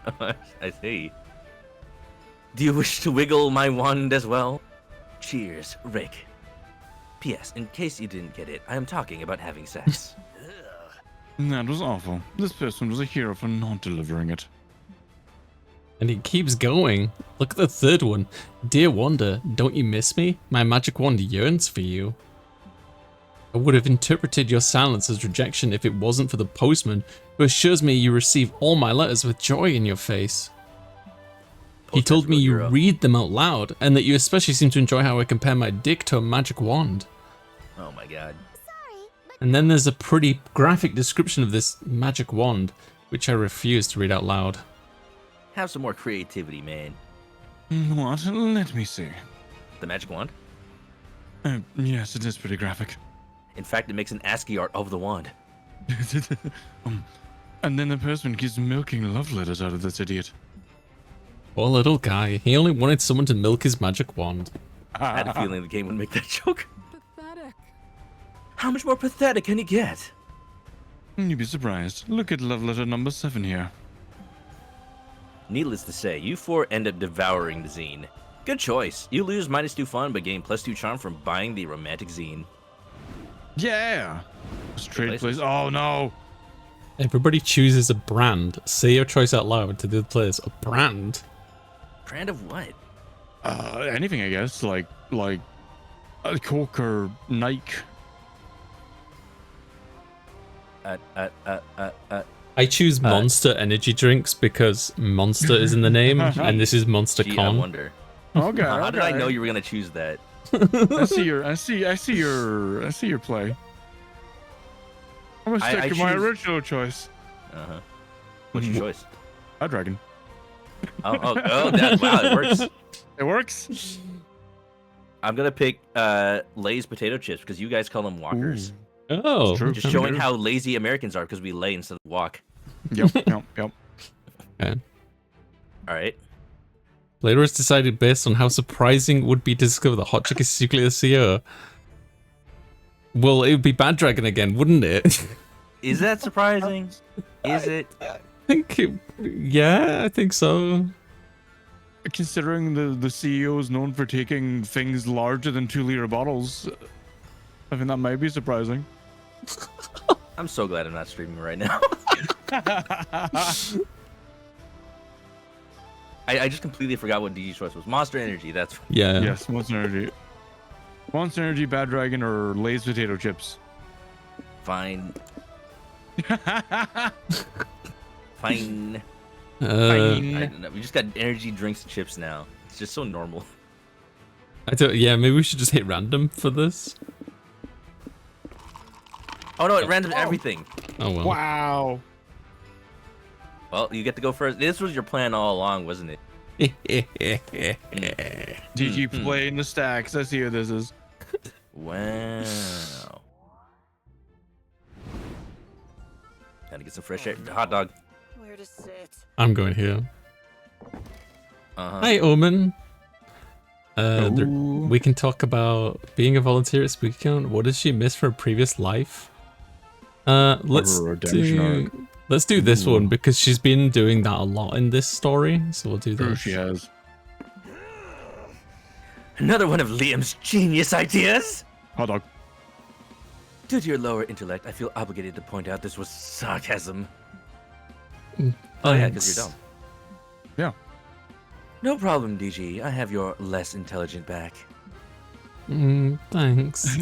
I see. Do you wish to wiggle my wand as well? Cheers, Rick. P.S. In case you didn't get it, I am talking about having sex. That was awful. This person was a hero for not delivering it. And it keeps going. Look at the third one. Dear Wanda, don't you miss me? My magic wand yearns for you. I would have interpreted your silence as rejection if it wasn't for the postman who assures me you receive all my letters with joy in your face. He told me you read them out loud, and that you especially seem to enjoy how I compare my dick to a magic wand. Oh my god. And then there's a pretty graphic description of this magic wand, which I refuse to read out loud. Have some more creativity, man. What? Let me see. The magic wand? Yes, it is pretty graphic. In fact, it makes an ASCII art of the wand. And then the person keeps milking love letters out of this idiot. Poor little guy. He only wanted someone to milk his magic wand. I had a feeling the game would make that joke. Pathetic. How much more pathetic can you get? You'd be surprised. Look at love letter number 7 here. Needless to say, you four end up devouring the zine. Good choice. You lose -2 fun, but gain +2 charm from buying the romantic zine. Yeah. Straight places. place. Oh no. Everybody chooses a brand. Say your choice out loud to the other players. A brand? Brand of what? Anything I guess. Like Coke or Nike. I choose Monster energy drinks because Monster is in the name, and this is Monster Gee, I Con. wonder. Okay. How did I okay. know you were gonna choose that? I see your play. I'm gonna stick I to my choose- original choice. Uh-huh. What's your choice? A dragon. Oh, that, wow, it works. It works. I'm gonna pick Lay's potato chips because you guys call them walkers. Oh, True. Just showing how lazy Americans are because we lay instead of walk. Yep. okay. All right. Later has decided based on how surprising it would be to discover that Hot Chick is secretly a CEO. Well, it would be Bad Dragon again, wouldn't it? Is that surprising? Is it? Yeah, I think so. Considering the CEO is known for taking things larger than 2-liter bottles, I think that might be surprising. I'm so glad I'm not streaming right now. I just completely forgot what DG's choice was. Monster Energy, that's... Yeah. Yes, Monster Energy. Monster Energy, Bad Dragon, or Lay's potato chips. Fine. Fine. I don't know. We just got energy drinks and chips now. It's just so normal. Yeah, maybe we should just hit random for this. Oh no, it random everything. Oh well. Wow. Well, you get to go first. This was your plan all along, wasn't it? DG playing the stacks. I see what this is. Wow. Gotta get some fresh air. Hot dog. Where to sit? I'm going here. Uh-huh. Hi, Omen. Ooh. We can talk about being a volunteer at SpookyCon. What does she miss from her previous life? Let's Her redemption do this Ooh. one because she's been doing that a lot in this story. So we'll do True, this. she has. Another one of Liam's genius ideas. Hot dog. Due to your lower intellect, I feel obligated to point out this was sarcasm. Mm, Oh yeah, because thanks. you're dumb. Yeah. No problem, DG. I have your less intelligent back. Thanks.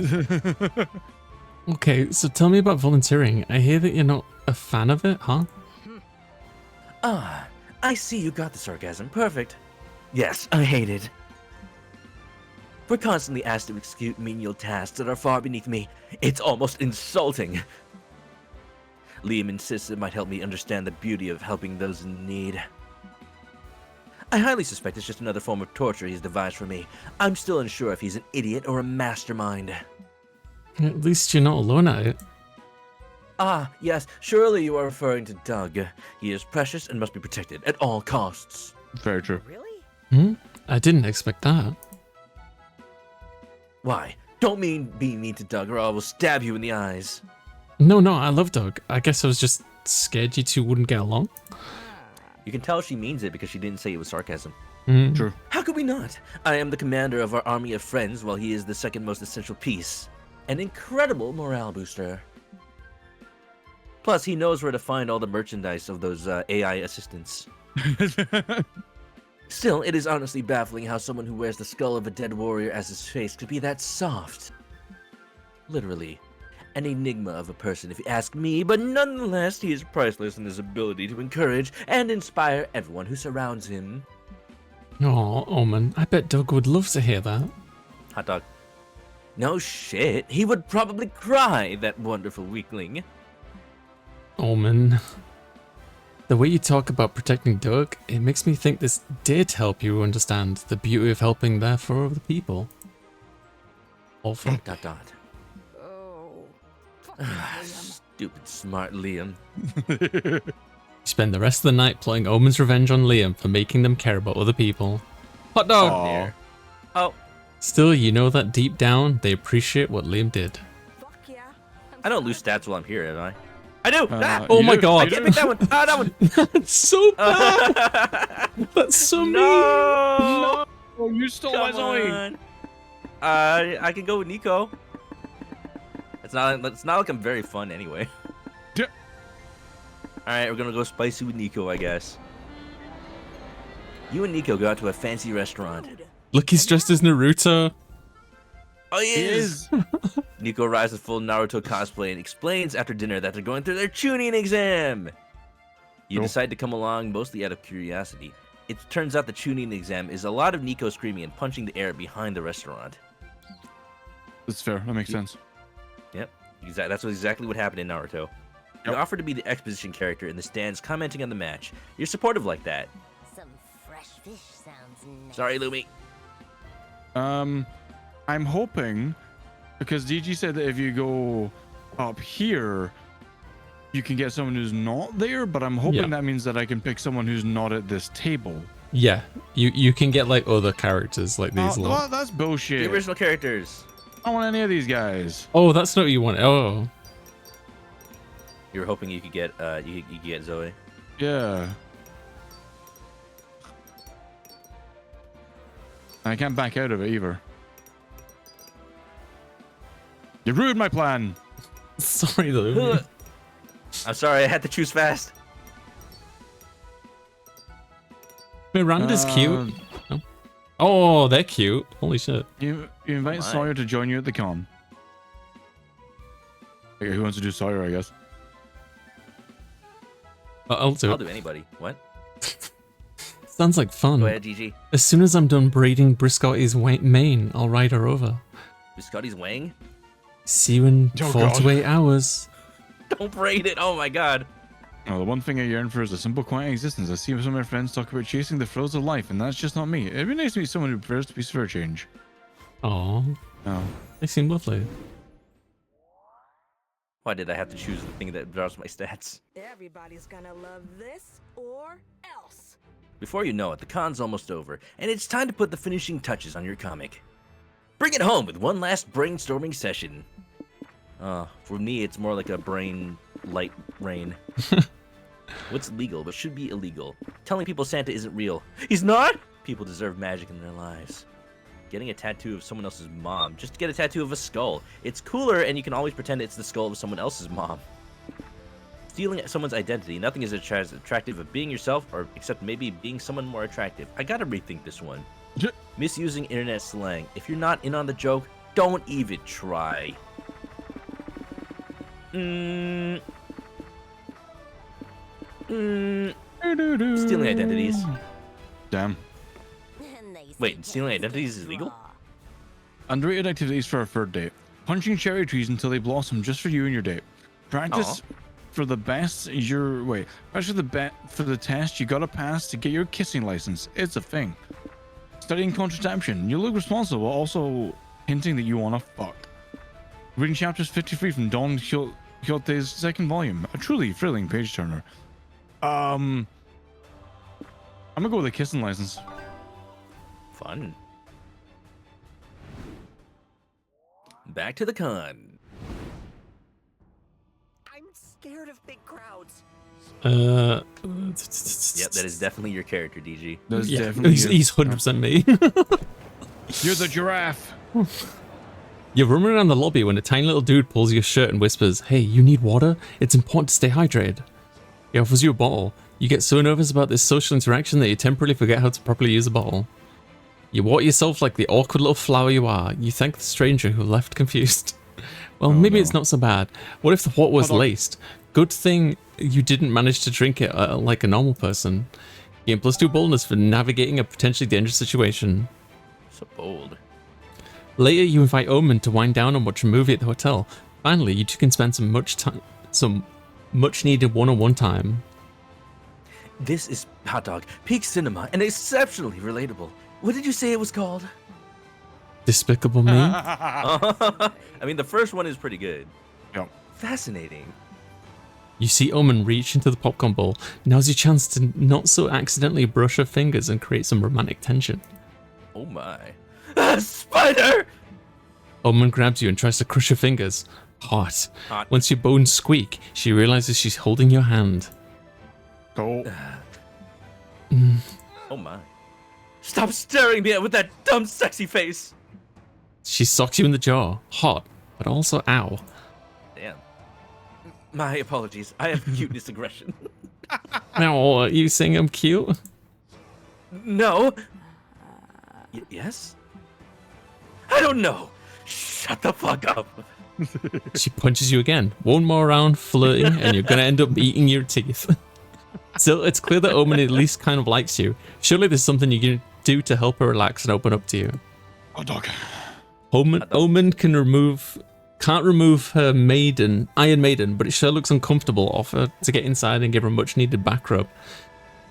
Okay, so tell me about volunteering. I hear that you're not a fan of it, huh? Ah, I see you got the sarcasm. Perfect. Yes, I hate it. We're constantly asked to execute menial tasks that are far beneath me. It's almost insulting. Liam insists it might help me understand the beauty of helping those in need. I highly suspect it's just another form of torture he's devised for me. I'm still unsure if he's an idiot or a mastermind. At least you're not alone at it. Ah, yes, surely you are referring to Doug. He is precious and must be protected at all costs. Very true. Really? I didn't expect that. Why? Don't be mean to Doug or I will stab you in the eyes. No, I love Doug. I guess I was just scared you two wouldn't get along. You can tell she means it because she didn't say it was sarcasm. True. How could we not? I am the commander of our army of friends while he is the second most essential piece. An incredible morale booster. Plus, he knows where to find all the merchandise of those AI assistants. Still, it is honestly baffling how someone who wears the skull of a dead warrior as his face could be that soft. Literally. An enigma of a person if you ask me, but nonetheless, he is priceless in his ability to encourage and inspire everyone who surrounds him. Oh, Omen, I bet Doug would love to hear that. Hot dog. No shit, he would probably cry, that wonderful weakling. Omen. The way you talk about protecting Doug, it makes me think this did help you understand the beauty of helping there for other people. Awful. ... Oh. Fuck Liam. Stupid smart Liam. Spend the rest of the night plotting Omen's revenge on Liam for making them care about other people. Hot dog! Aw. Oh, Still, you know that deep down, they appreciate what Liam did. Fuck yeah. I don't lose stats while I'm here, am I? I do! Oh You my do, god. I can't pick that one! Ah, that one! That's so bad! That's so mean! No! Oh, you stole my Come Zoe. on. I can go with Nico. It's not like I'm very fun anyway. Yeah. Alright, we're gonna go spicy with Nico, I guess. You and Nico go out to a fancy restaurant. Look, he's dressed as Naruto. Oh, he is! Nico arrives with full Naruto cosplay and explains after dinner that they're going through their tuning exam. You Cool. decide to come along mostly out of curiosity. It turns out the tuning exam is a lot of Nico screaming and punching the air behind the restaurant. That's fair. That makes sense. Yep, that's exactly what happened in Naruto. You Yep. offer to be the exposition character in the stands commenting on the match. You're supportive like that. Some fresh fish sounds nice. Sorry, Lumi. I'm hoping, because DG said that if you go up here, you can get someone who's not there, but I'm hoping Yeah. that means that I can pick someone who's not at this table. Yeah, you can get like other characters like these. Oh, that's The bullshit. original characters. I don't want any of these guys. Oh, that's not what you want. Oh, You were hoping you could get you could get Zoe. Yeah. I can't back out of it either. You ruined my plan. sorry though. I'm sorry, I had to choose fast. Miranda's cute. Oh, they're cute. Holy shit. You invite My. Sawyer to join you at the con. Okay, who wants to do Sawyer, I guess? I'll do I'll it. do anybody. What? Sounds like fun. Go ahead, GG. As soon as I'm done braiding Briscotti's mane, I'll ride her over. Scotty's wang? See you in Oh, 4 God. to 8 hours. Don't braid it. Oh my god. Oh, the one thing I yearn for is a simple, quiet existence. I see some of my friends talk about chasing the thrills of life, and that's just not me. It'd be nice to meet someone who prefers to be for a change. Aw, Oh. they seem lovely. Why did I have to choose the thing that drops my stats? Everybody's gonna love this or else. Before you know it, the con's almost over, and it's time to put the finishing touches on your comic. Bring it home with one last brainstorming session. For me, it's more like a brain light rain. What's legal but should be illegal? Telling people Santa isn't real. He's not? People deserve magic in their lives. Getting a tattoo of someone else's mom. Just to get a tattoo of a skull. It's cooler, and you can always pretend it's the skull of someone else's mom. Stealing someone's identity. Nothing is as attractive of being yourself, or except maybe being someone more attractive. I gotta rethink this one. Misusing internet slang. If you're not in on the joke, don't even try. Stealing identities. Damn. Wait, stealing identities is legal? Underrated activities for a third date. Punching cherry trees until they blossom just for you and your date. Practice for the best for the test you gotta pass to get your kissing license. It's a thing. Studying contraception. You look responsible, also hinting that you wanna fuck. Reading chapters 53 from Don Quixote's second volume. A truly thrilling page turner. I'm gonna go with a kissing license. Fun. Back to the con. I'm scared of big crowds. Yep, that is definitely your character, DG. That's Yeah, definitely he's 100% me. You're the giraffe. You're running around the lobby when a tiny little dude pulls your shirt and whispers, "Hey, you need water? It's important to stay hydrated." He offers you a bottle. You get so nervous about this social interaction that you temporarily forget how to properly use a bottle. You water yourself like the awkward little flower you are. You thank the stranger who left confused. Well, maybe it's not so bad. What if the water was laced? Good thing you didn't manage to drink it like a normal person. Gain +2 boldness for navigating a potentially dangerous situation. So bold. Later, you invite Omen to wind down and watch a movie at the hotel. Finally, you two can spend some much needed one-on-one time. This is Hot Dog, peak cinema, and exceptionally relatable. What did you say it was called? Despicable Me? I mean, the first one is pretty good. Yep. Fascinating. You see Omen reach into the popcorn bowl. Now's your chance to not so accidentally brush her fingers and create some romantic tension. Oh my. Ah, spider! Omen grabs you and tries to crush your fingers. Hot. Hot. Once your bones squeak, she realizes she's holding your hand. Go. Oh my. Stop staring me at with that dumb sexy face! She socks you in the jaw. Hot, but also ow. Damn. My apologies. I have cuteness aggression. Now, are you saying I'm cute? No. Yes? I don't know. Shut the fuck up. She punches you again. One more round flirting, and you're gonna end up eating your teeth. Still, it's clear that Omen at least kind of likes you. Surely there's something you can do to help her relax and open up to you. Oh, dog. Omen can't remove her Iron Maiden, but it sure looks uncomfortable. Offer to get inside and give her a much needed back rub.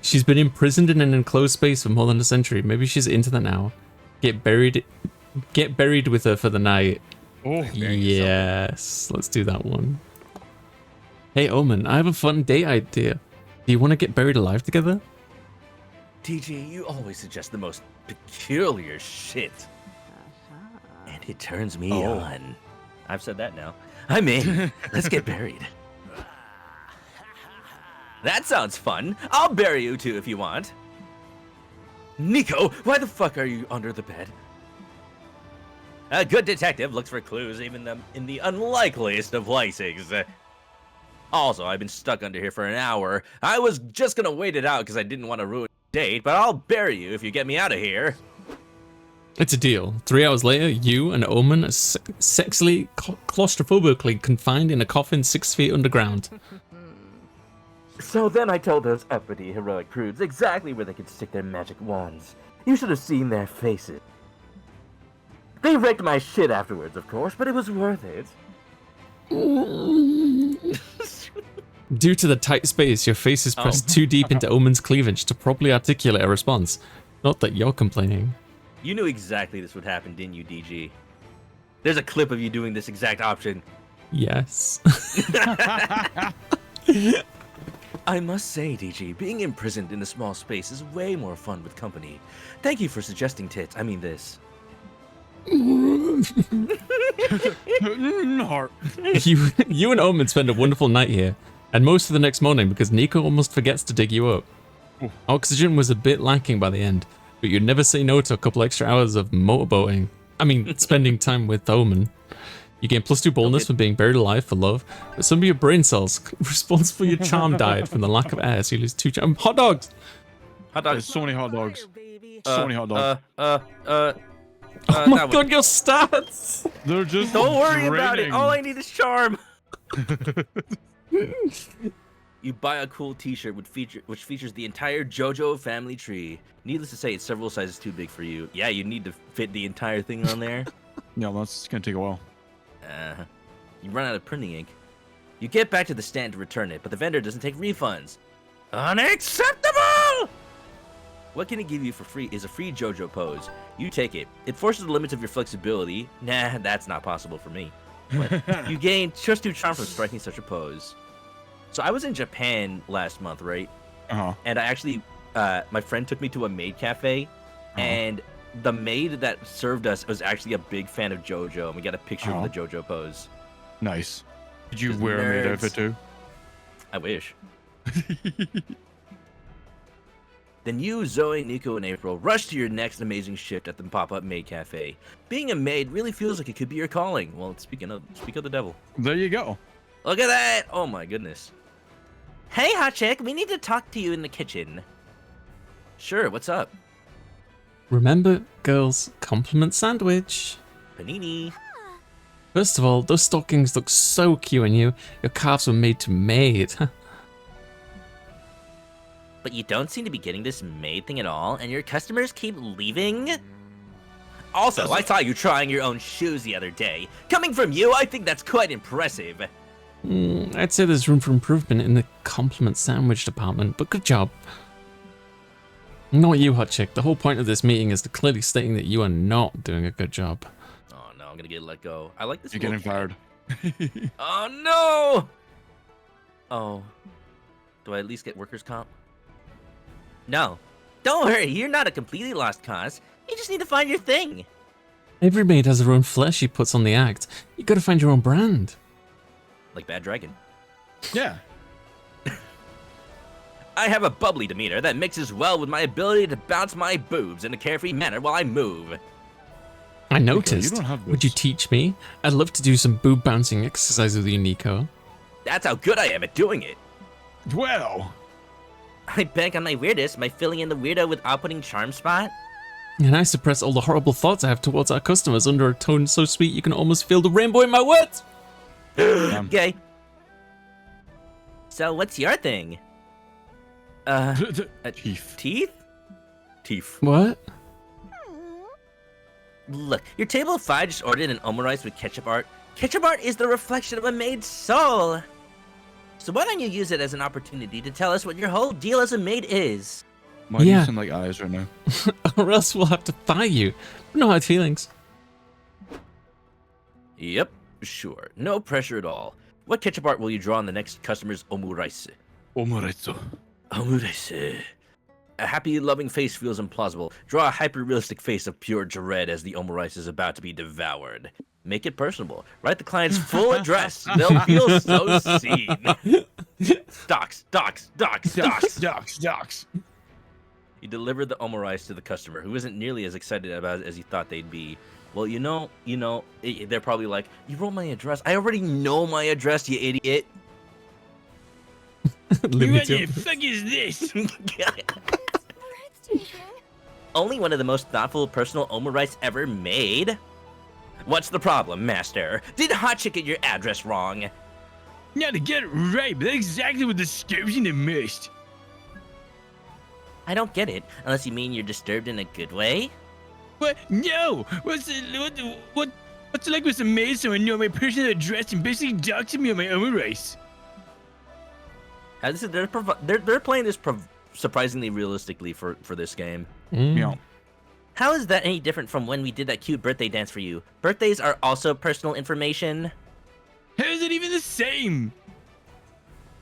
She's been imprisoned in an enclosed space for more than a century. Maybe she's into that now. Get buried with her for the night. Oh, Yes, let's do that one. Hey Omen, I have a fun date idea. Do you want to get buried alive together? TG, you always suggest the most peculiar shit. And it turns me on. I've said that now. I'm in. Let's get buried. That sounds fun. I'll bury you too if you want. Nico, why the fuck are you under the bed? A good detective looks for clues even in the unlikeliest of places. Also, I've been stuck under here for an hour. I was just gonna wait it out because I didn't want to ruin the date, but I'll bury you if you get me out of here. It's a deal. 3 hours later, you and Omen are sexily, claustrophobically confined in a coffin 6 feet underground. So then I told those uppity, heroic prudes exactly where they could stick their magic wands. You should have seen their faces. They wrecked my shit afterwards, of course, but it was worth it. Due to the tight space, your face is pressed too deep into Omen's cleavage to properly articulate a response. Not that you're complaining. You knew exactly this would happen, didn't you, DG? There's a clip of you doing this exact option. Yes. I must say, DG, being imprisoned in a small space is way more fun with company. Thank you for suggesting tits. I mean this. Heart. You and Omen spend a wonderful night here, and most of the next morning because Nico almost forgets to dig you up. Oxygen was a bit lacking by the end, but you'd never say no to a couple extra hours of motorboating. I mean, spending time with Omen. You gain +2 boldness for being buried alive for love, but some of your brain cells responsible for your charm died from the lack of air, so you lose 2 charm. Hot dogs! Hot There's dogs. so many hot dogs. Fire, baby. So many hot dogs. Oh my god, your stats! They're just Don't worry about it. draining. All I need is charm. You buy a cool T-shirt which features the entire JoJo family tree. Needless to say, it's several sizes too big for you. Yeah, you need to fit the entire thing on there. Yeah, that's gonna take a while. You run out of printing ink. You get back to the stand to return it, but the vendor doesn't take refunds. Unacceptable! What can it give you for free is a free JoJo pose. You take it. It forces the limits of your flexibility. Nah, that's not possible for me. But you gain +2 charm from striking such a pose. So I was in Japan last month, right? Uh-huh. And I actually, my friend took me to a maid cafe, and the maid that served us was actually a big fan of JoJo, and we got a picture of the JoJo pose. Nice. Did you Just wear a maid nerds. outfit too? I wish. Then you, Zoe, Nico, and April rush to your next amazing shift at the pop-up maid cafe. Being a maid really feels like it could be your calling. Well, speak of the devil. There you go. Look at that! Oh my goodness. Hey, hot chick, we need to talk to you in the kitchen. Sure, what's up? Remember, girls, compliment sandwich. Panini. First of all, those stockings look so cute on you. Your calves were made to maid. But you don't seem to be getting this maid thing at all, and your customers keep leaving? Also, I saw you trying your own shoes the other day. Coming from you, I think that's quite impressive. I'd say there's room for improvement in the compliment sandwich department, but good job. Not you, hot chick. The whole point of this meeting is to clearly stating that you are not doing a good job. Oh no, I'm gonna get let go. I like this. You're getting little cat. fired. Oh no! Oh. Do I at least get workers' comp? No. Don't worry, you're not a completely lost cause. You just need to find your thing. Every maid has her own flair she puts on the act. You gotta find your own brand. Like Bad Dragon. Yeah. I have a bubbly demeanor that mixes well with my ability to bounce my boobs in a carefree manner while I move. I noticed. don't have Would you boobs. teach me? I'd love to do some boob bouncing exercises with you, Nico. That's how good I am at doing it. Well. I bank on my weirdest by filling in the weirdo with outputting charm spot. And I suppress all the horrible thoughts I have towards our customers under a tone so sweet you can almost feel the rainbow in my words. Okay. So what's your thing? Teeth. Teeth? Teeth. What? Look, your table of 5 just ordered an omurice with ketchup art. Ketchup art is the reflection of a maid's soul. So why don't you use it as an opportunity to tell us what your whole deal as a maid is? Why do Yeah. you sound like eyes right now? Or else we'll have to fire you. No hard feelings. Yep, sure. No pressure at all. What ketchup art will you draw on the next customer's omurice? Omoretsu. Omurice. A happy, loving face feels implausible. Draw a hyper-realistic face of pure dread as the omurice is about to be devoured. Make it personable. Write the client's full address. They'll feel so seen. Docs. You deliver the omurice to the customer, who isn't nearly as excited about it as you thought they'd be. Well, they're probably like, you wrote my address. I already know my address, you idiot. What Limited. the fuck is this? Only one of the most thoughtful personal omurice ever made. What's the problem, master? Did Hot Chick get your address wrong? Now to get it right, but that's exactly what the description it missed. I don't get it, unless you mean you're disturbed in a good way. What? No! What's it like with some maid so I know my personal address and basically doxing me on my own race? They're playing this surprisingly realistically for this game. Yeah. How is that any different from when we did that cute birthday dance for you? Birthdays are also personal information. How is it even the same?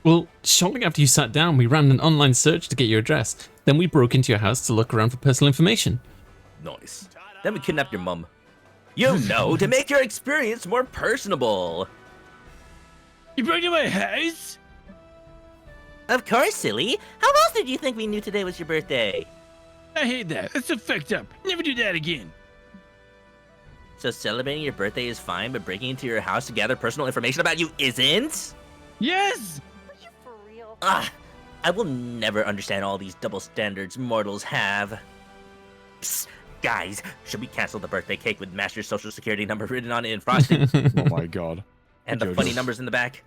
Well, shortly after you sat down, we ran an online search to get your address. Then we broke into your house to look around for personal information. Nice. Then we kidnapped your mum. You know, to make your experience more personable. You broke into my house? Of course, silly. How else did you think we knew today was your birthday? I hate that. That's so fucked up. Never do that again. So celebrating your birthday is fine, but breaking into your house to gather personal information about you isn't? Yes! Are you for real? Ah, I will never understand all these double standards mortals have. Psst, guys, should we cancel the birthday cake with Master's social security number written on it in frosting? Oh my god. And the funny numbers in the back?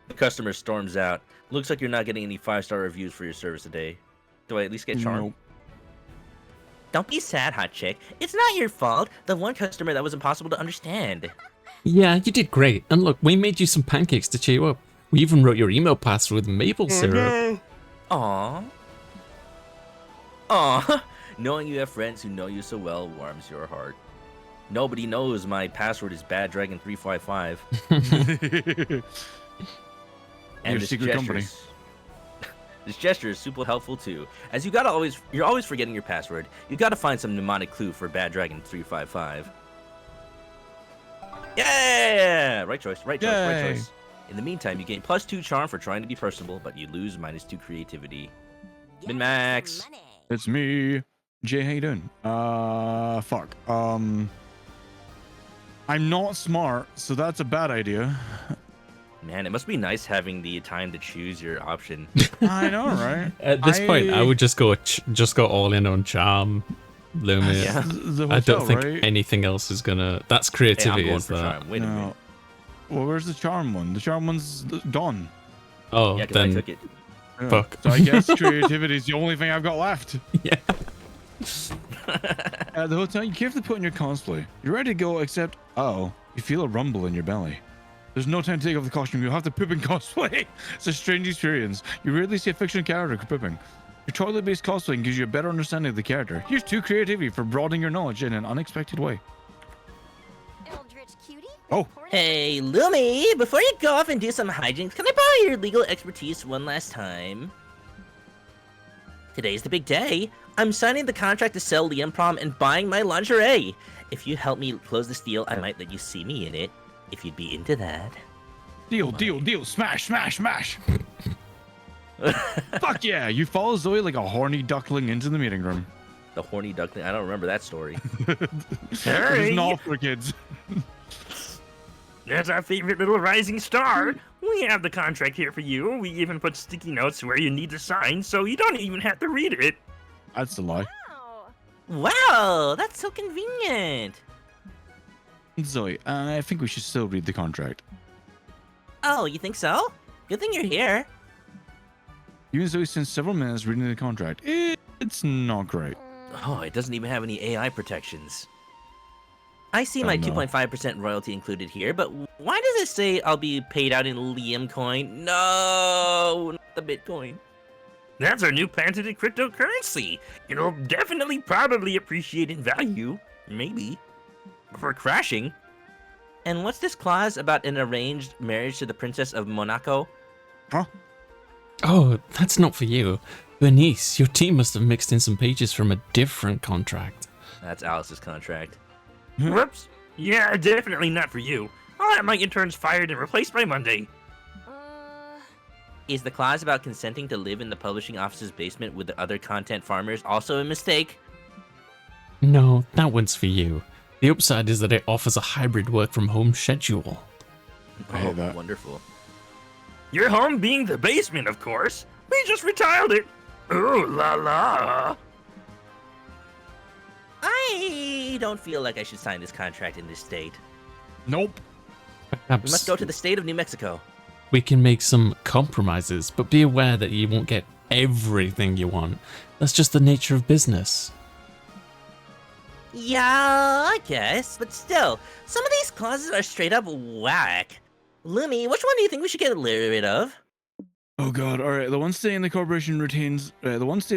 The customer storms out. Looks like you're not getting any 5-star reviews for your service today. Do I at least get charm? Nope. Don't be sad, Hot Chick. It's not your fault. The one customer that was impossible to understand. Yeah, you did great. And look, we made you some pancakes to cheer you up. We even wrote your email password with maple syrup. Aww. Aww. Knowing you have friends who know you so well warms your heart. Nobody knows my password is BadDragon355. And Your this secret company. This gesture is super helpful too, as you're always forgetting your password. You gotta find some mnemonic clue for BadDragon355. Yeah! Right choice, right choice, right Yay. choice. In the meantime, you gain +2 charm for trying to be personable, but you lose -2 creativity. Min-max. It's me. Jay, how you doing? Fuck. I'm not smart, so that's a bad idea. Man, it must be nice having the time to choose your option. I know, right? At this point, I would just go all in on charm, Lumi. Yeah. The I don't hotel, think right? anything else is gonna. That's Hey, I'm creativity, going is for that? charm. Wait a minute. No. Well, where's the charm one? The charm one's gone. Oh, Yeah, 'cause I then took it. Yeah. Fuck. So I guess creativity is the only thing I've got left. yeah. At the hotel, you carefully put in your cosplay. You're ready to go, except, you feel a rumble in your belly. There's no time to take off the costume. You'll have to poop in cosplay. It's a strange experience. You rarely see a fictional character pooping. Your toilet-based cosplaying gives you a better understanding of the character. Here's 2 creativity for broadening your knowledge in an unexpected way. Eldritch cutie? Oh. Hey, Lumi, before you go off and do some hijinks, can I borrow your legal expertise one last time? Today's the big day. I'm signing the contract to sell Liam Prom and buying my lingerie. If you help me close this deal, I might let you see me in it. If you'd be into that. Deal, deal, deal. Smash, smash, smash. Fuck yeah. You follow Zoe like a horny duckling into the meeting room. The horny duckling. I don't remember that story. It's not for kids. That's our favorite little rising star. We have the contract here for you. We even put sticky notes where you need to sign, so you don't even have to read it. That's a lie. Oh. Wow, that's so convenient. Zoe, I think we should still read the contract. Oh, you think so? Good thing you're here. You and Zoe spent several minutes reading the contract. It's not great. Oh, it doesn't even have any AI protections. I see my no. 2.5% royalty included here, but why does it say I'll be paid out in Liam coin? No, not the Bitcoin. That's our new patented cryptocurrency. It'll definitely probably appreciate in value. Maybe. For crashing. And what's this clause about an arranged marriage to the Princess of Monaco? Huh? Oh, that's not for you. Bernice, your team must have mixed in some pages from a different contract. That's Alice's contract. Whoops. Yeah, definitely not for you. I'll have my interns fired and replaced by Monday. Is the clause about consenting to live in the publishing office's basement with the other content farmers also a mistake? No, that one's for you. The upside is that it offers a hybrid work from home schedule. I hate that. Wonderful. Your home being the basement, of course. We just retiled it. Ooh la la. I don't feel like I should sign this contract in this state. Nope. We Perhaps must go to the state of New Mexico. we can make some compromises, but be aware that you won't get everything you want. That's just the nature of business. Yeah, I guess, but still, some of these clauses are straight up whack. Lumi, which one do you think we should get rid of? Oh god, alright, the one stating the corporation retains the rights to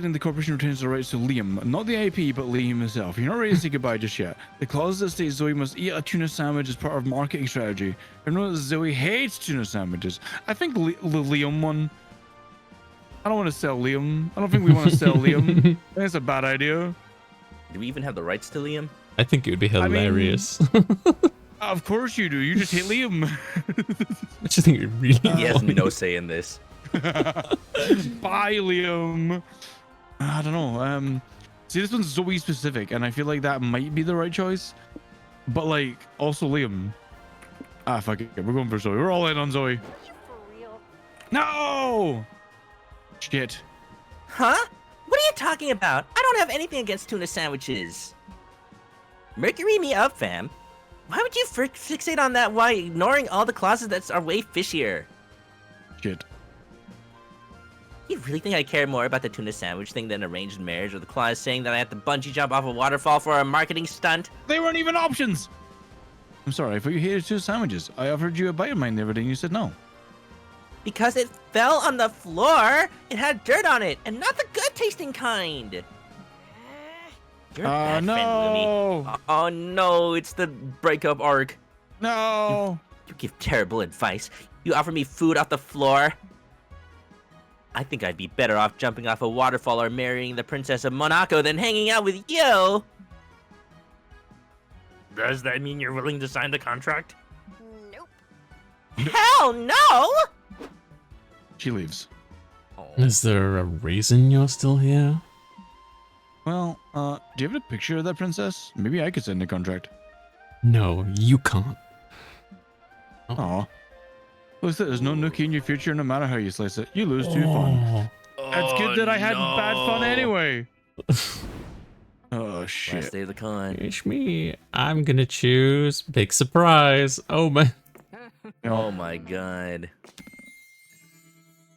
Liam, not the IP, but Liam himself. You're not ready to say goodbye just yet. The clause that states Zoe must eat a tuna sandwich as part of marketing strategy. I know that Zoe hates tuna sandwiches. I think the Liam one. I don't want to sell Liam. I don't think we want to sell Liam. I think it's a bad idea. Do we even have the rights to Liam? I think it would be hilarious. Of course you do. You just hate Liam. I just think it would really He has no say in this. Bye, Liam. I don't know. See, this one's Zoe specific, and I feel like that might be the right choice. But like, also Liam. Ah, fuck it. We're going for Zoe. We're all in on Zoe. No. Shit. Huh? What are you talking about? I don't have anything against tuna sandwiches. Mercury me up, fam. Why would you fixate on that while ignoring all the clauses that are way fishier? Shit. You really think I care more about the tuna sandwich thing than arranged marriage or the clause saying that I have to bungee jump off a waterfall for a marketing stunt? They weren't even options. I'm sorry. I thought you hated two sandwiches. I offered you a bite of mine the other day, and you said no. Because it fell on the floor. It had dirt on it, and not the good-tasting kind. You're a bad no. friend, Lumi. Oh no, it's the breakup arc. No. You give terrible advice. You offer me food off the floor. I think I'd be better off jumping off a waterfall or marrying the Princess of Monaco than hanging out with you. Does that mean you're willing to sign the contract? Hell no! She leaves. Is there a reason you're still here? Well, do you have a picture of that princess? Maybe I could send a contract. No, you can't. Aw. Looks like there's no nookie in your future no matter how you slice it. You lose too fun. It's good that I had bad fun anyway. Oh, shit. Last day of the con. It's me. I'm gonna choose big surprise. Oh man. Oh my god.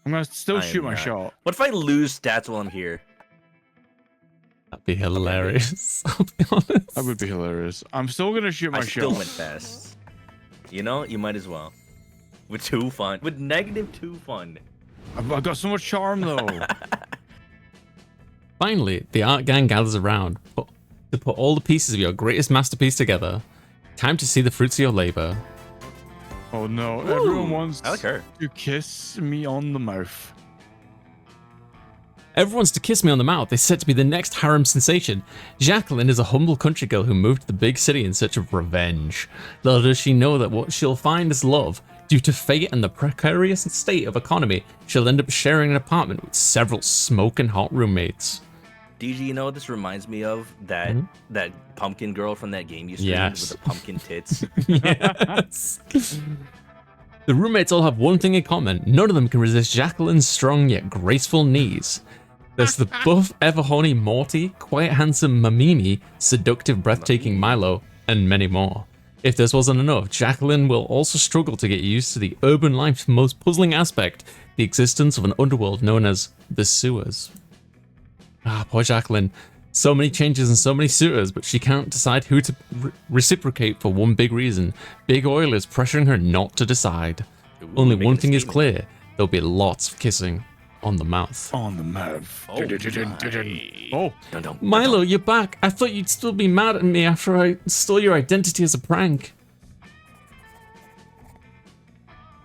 I'm gonna still I shoot am my not. shot. What if I lose stats while I'm here? That'd be hilarious. I'll be honest. That would be hilarious. I'm still gonna shoot my I shot. still went fast. You know, you might as well. With 2 fun. With -2 fun. I've got so much charm though. Finally, the art gang gathers around to put all the pieces of your greatest masterpiece together. Time to see the fruits of your labor. Oh no, everyone wants I like her. to kiss me on the mouth. Everyone's to kiss me on the mouth. They're said to be the next harem sensation. Jacqueline is a humble country girl who moved to the big city in search of revenge. Little does she know that what she'll find is love. Due to fate and the precarious state of economy, she'll end up sharing an apartment with several smoking hot roommates. DG, you know what this reminds me of? That that pumpkin girl from that game you streamed Yes. with the pumpkin tits. Yes. The roommates all have one thing in common. None of them can resist Jacqueline's strong yet graceful knees. There's the buff, ever-horny Morty, quiet handsome Mamimi, seductive breathtaking Milo, and many more. If this wasn't enough, Jacqueline will also struggle to get used to the urban life's most puzzling aspect, the existence of an underworld known as the sewers. Ah, poor Jacqueline. So many changes and so many suitors, but she can't decide who to reciprocate for one big reason. Big Oil is pressuring her not to decide. Only making one a thing is statement. clear. There'll be lots of kissing on the mouth. On the mouth. Oh, Oh, Dun-dun, Milo, you're back. I thought you'd still be mad at me after I stole your identity as a prank.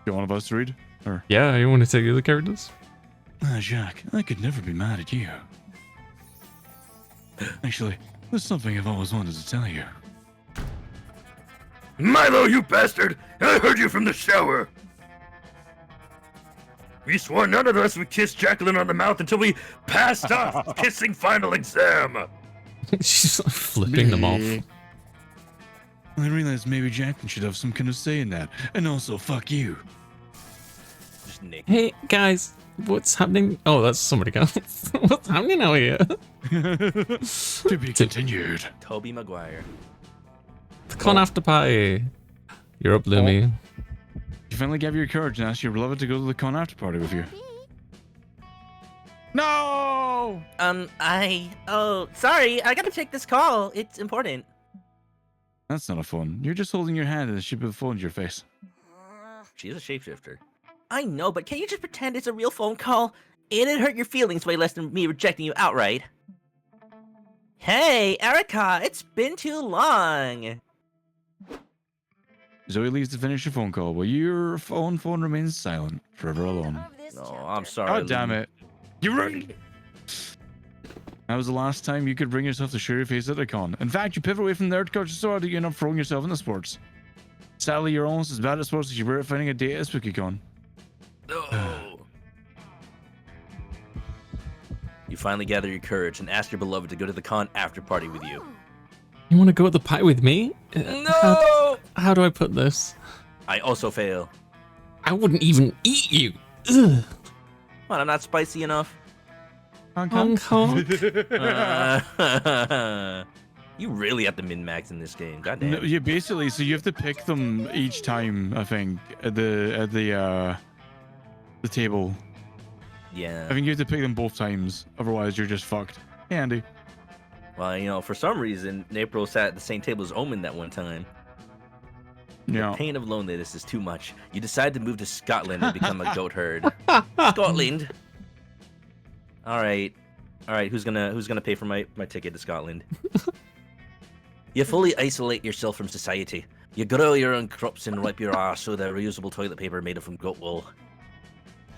you want us to read? Or Yeah, you want to take the other characters? Ah, Jack, I could never be mad at you. Actually, there's something I've always wanted to tell you. Milo, you bastard! I heard you from the shower! We swore none of us would kiss Jacqueline on the mouth until we passed off kissing final exam! She's like flipping them off. I realized maybe Jacqueline should have some kind of say in that. And also, fuck you. Just Nick. Hey guys, what's happening? Oh, that's somebody else. What's happening out here? To be continued. Toby Maguire. The con after party. You're up, Lumi. You finally gave your courage and asked your beloved to go to the con after party with you. No! Oh, sorry, I gotta take this call. It's important. That's not a phone. You're just holding your hand and the ship of the phone to your face. She's a shapeshifter. I know, but can't you just pretend it's a real phone call? It'd hurt your feelings way less than me rejecting you outright. Hey, Erica, it's been too long. Zoe leaves to finish your phone call, while your phone remains silent, forever alone. No, I'm sorry. God damn it. You ruined it. That was the last time you could bring yourself to show your face at a con. In fact, you pivot away from nerd culture so hard that you end up throwing yourself into sports. Sadly, you're almost as bad at sports as you were at finding a date at SpookyCon. No. You finally gather your courage and ask your beloved to go to the con after party with you. You want to go at the party with me? No! How do I put this? I also fail. I wouldn't even eat you. Ugh. What, I'm not spicy enough? Honk, honk. You really have to min-max in this game. Goddamn. No, yeah, basically, so you have to pick them each time, I think, at the table. Yeah. I think you have to pick them both times, otherwise you're just fucked. Hey, Andy. Well, you know, for some reason, April sat at the same table as Omen that one time. Yeah. The pain of loneliness is too much. You decide to move to Scotland and become a goat herd. Scotland. All right, who's gonna pay for my ticket to Scotland? You fully isolate yourself from society. You grow your own crops and wipe your ass with a reusable toilet paper made from goat wool.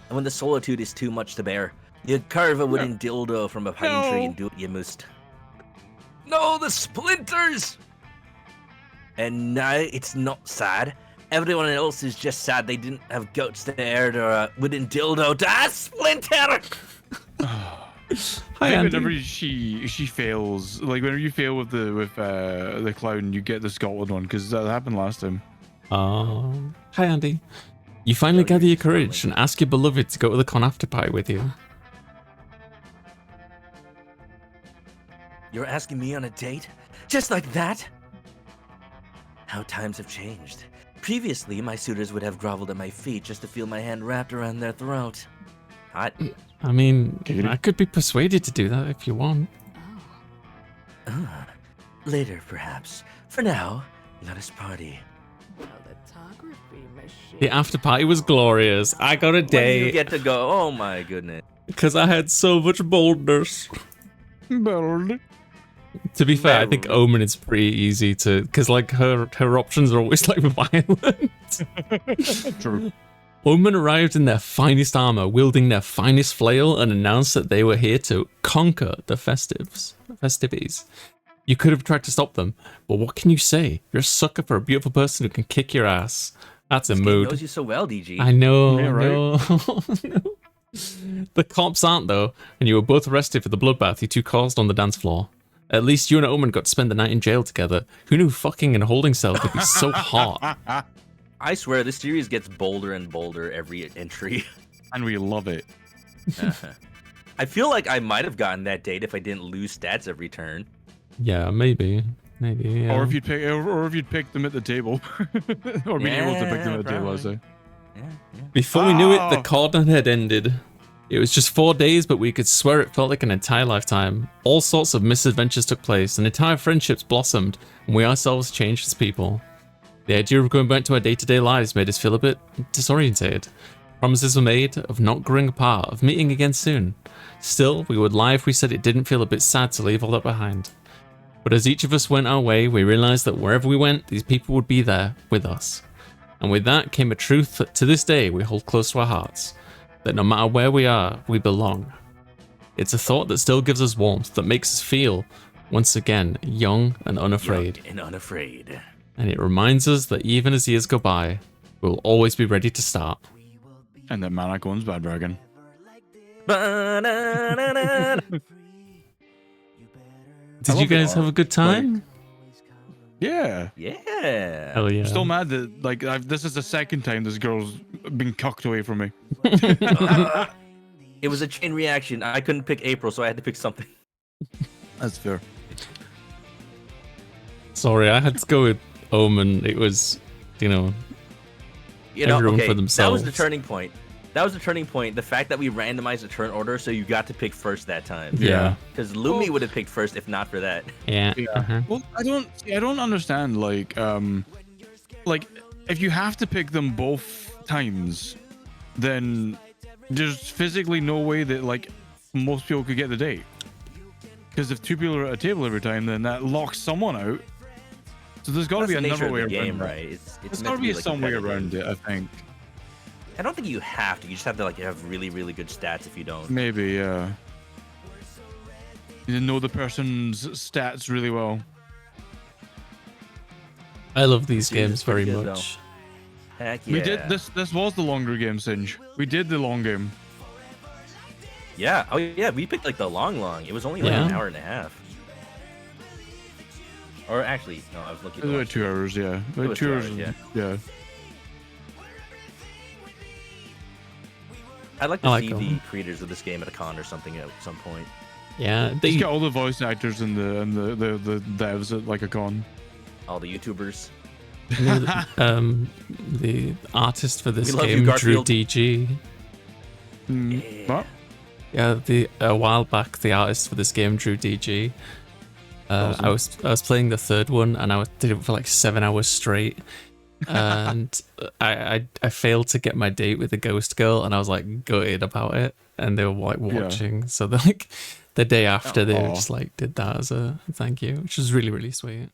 And when the solitude is too much to bear, you carve a wooden dildo from a pine tree and do what you must. No, the splinters! And now it's not sad. Everyone else is just sad they didn't have guts to air a wooden dildo to a splinter! Hi, Andy. Whenever she fails, like whenever you fail with the clown, you get the Scotland one because that happened last time. Hi, Andy. You finally gather your courage and ask your beloved to go to the con after party with you. You're asking me on a date? Just like that? How times have changed. Previously, my suitors would have groveled at my feet just to feel my hand wrapped around their throat. Hot. I mean, I could be persuaded to do that if you want. Later, perhaps. For now, let us party. Photography machine. The after party was glorious. I got a When do you date get to go? Oh my goodness. because I had so much boldness. Bold. To be fair, I think Omen is pretty easy to, because like her options are always like violent. True. Omen arrived in their finest armor, wielding their finest flail, and announced that they were here to conquer the festivities. You could have tried to stop them, but what can you say? You're a sucker for a beautiful person who can kick your ass. That's a This game mood. knows you so well, DG. I know, Yeah, right? no. The cops aren't though, and you were both arrested for the bloodbath you two caused on the dance floor. At least you and Omen got to spend the night in jail together. Who knew fucking in a holding cell could be so hot? I swear, this series gets bolder and bolder every entry. And we love it. I feel like I might have gotten that date if I didn't lose stats every turn. Yeah, maybe. Yeah. Or if you'd pick them at the table, or being able to pick them at the table, I say. Yeah. Before we knew it, the cordon had ended. It was just 4 days, but we could swear it felt like an entire lifetime. All sorts of misadventures took place, and entire friendships blossomed, and we ourselves changed as people. The idea of going back to our day-to-day lives made us feel a bit disorientated. Promises were made of not growing apart, of meeting again soon. Still, we would lie if we said it didn't feel a bit sad to leave all that behind. But as each of us went our way, we realized that wherever we went, these people would be there with us. And with that came a truth that to this day we hold close to our hearts. that no matter where we are, we belong. It's a thought that still gives us warmth, that makes us feel, once again, young and unafraid. Young and unafraid. And it reminds us that even as years go by, we'll always be ready to start. And that Manok owns Bad Dragon. Ba-na-na-na. Did you guys have a good time? Yeah. Yeah. Hell yeah. I'm still mad that like this is the second time this girl's been cucked away from me. It was a chain reaction. I couldn't pick April, so I had to pick something. That's fair. Sorry, I had to go with Omen. It was, everyone for That themselves. was the turning point. That was the turning point. The fact that we randomized the turn order, so you got to pick first that time. Yeah. Because Lumi would have picked first if not for that. Yeah. Well, I don't understand like if you have to pick them both times, then there's physically no way that like most people could get the date. Because if two people are at a table every time, then that locks someone out. So there's got to be That's the nature another of way the around game, it. right? It's There's meant got to be like, some way competitive. around it, I think. I don't think you have to. You just have to like have really, really good stats if you don't. Maybe, yeah. You know the person's stats really well. I love these Dude, games it's pretty very good, though. much. Heck yeah. We did this. This was the longer game, Singe. We did the long game. Yeah. Oh yeah. We picked like the long. It was only like an Yeah. hour and a half. Or actually, no. I was looking. It was about 2 hours, yeah. It was 2 hours, yeah. I'd like to I like see the them. creators of this game at a con or something at some point. Yeah. Just get all the voice actors and the devs at like a con. All the YouTubers. The artist for this We love you, game, Drew Garfield. DG. What? Yeah, a while back, the artist for this game, Drew DG. Awesome. I was playing the third one, and did it for like 7 hours straight, and I failed to get my date with the ghost girl, and I was like gutted about it, and they were like watching, so they're like the day after they Aw. just like did that as a thank you, which was really really sweet.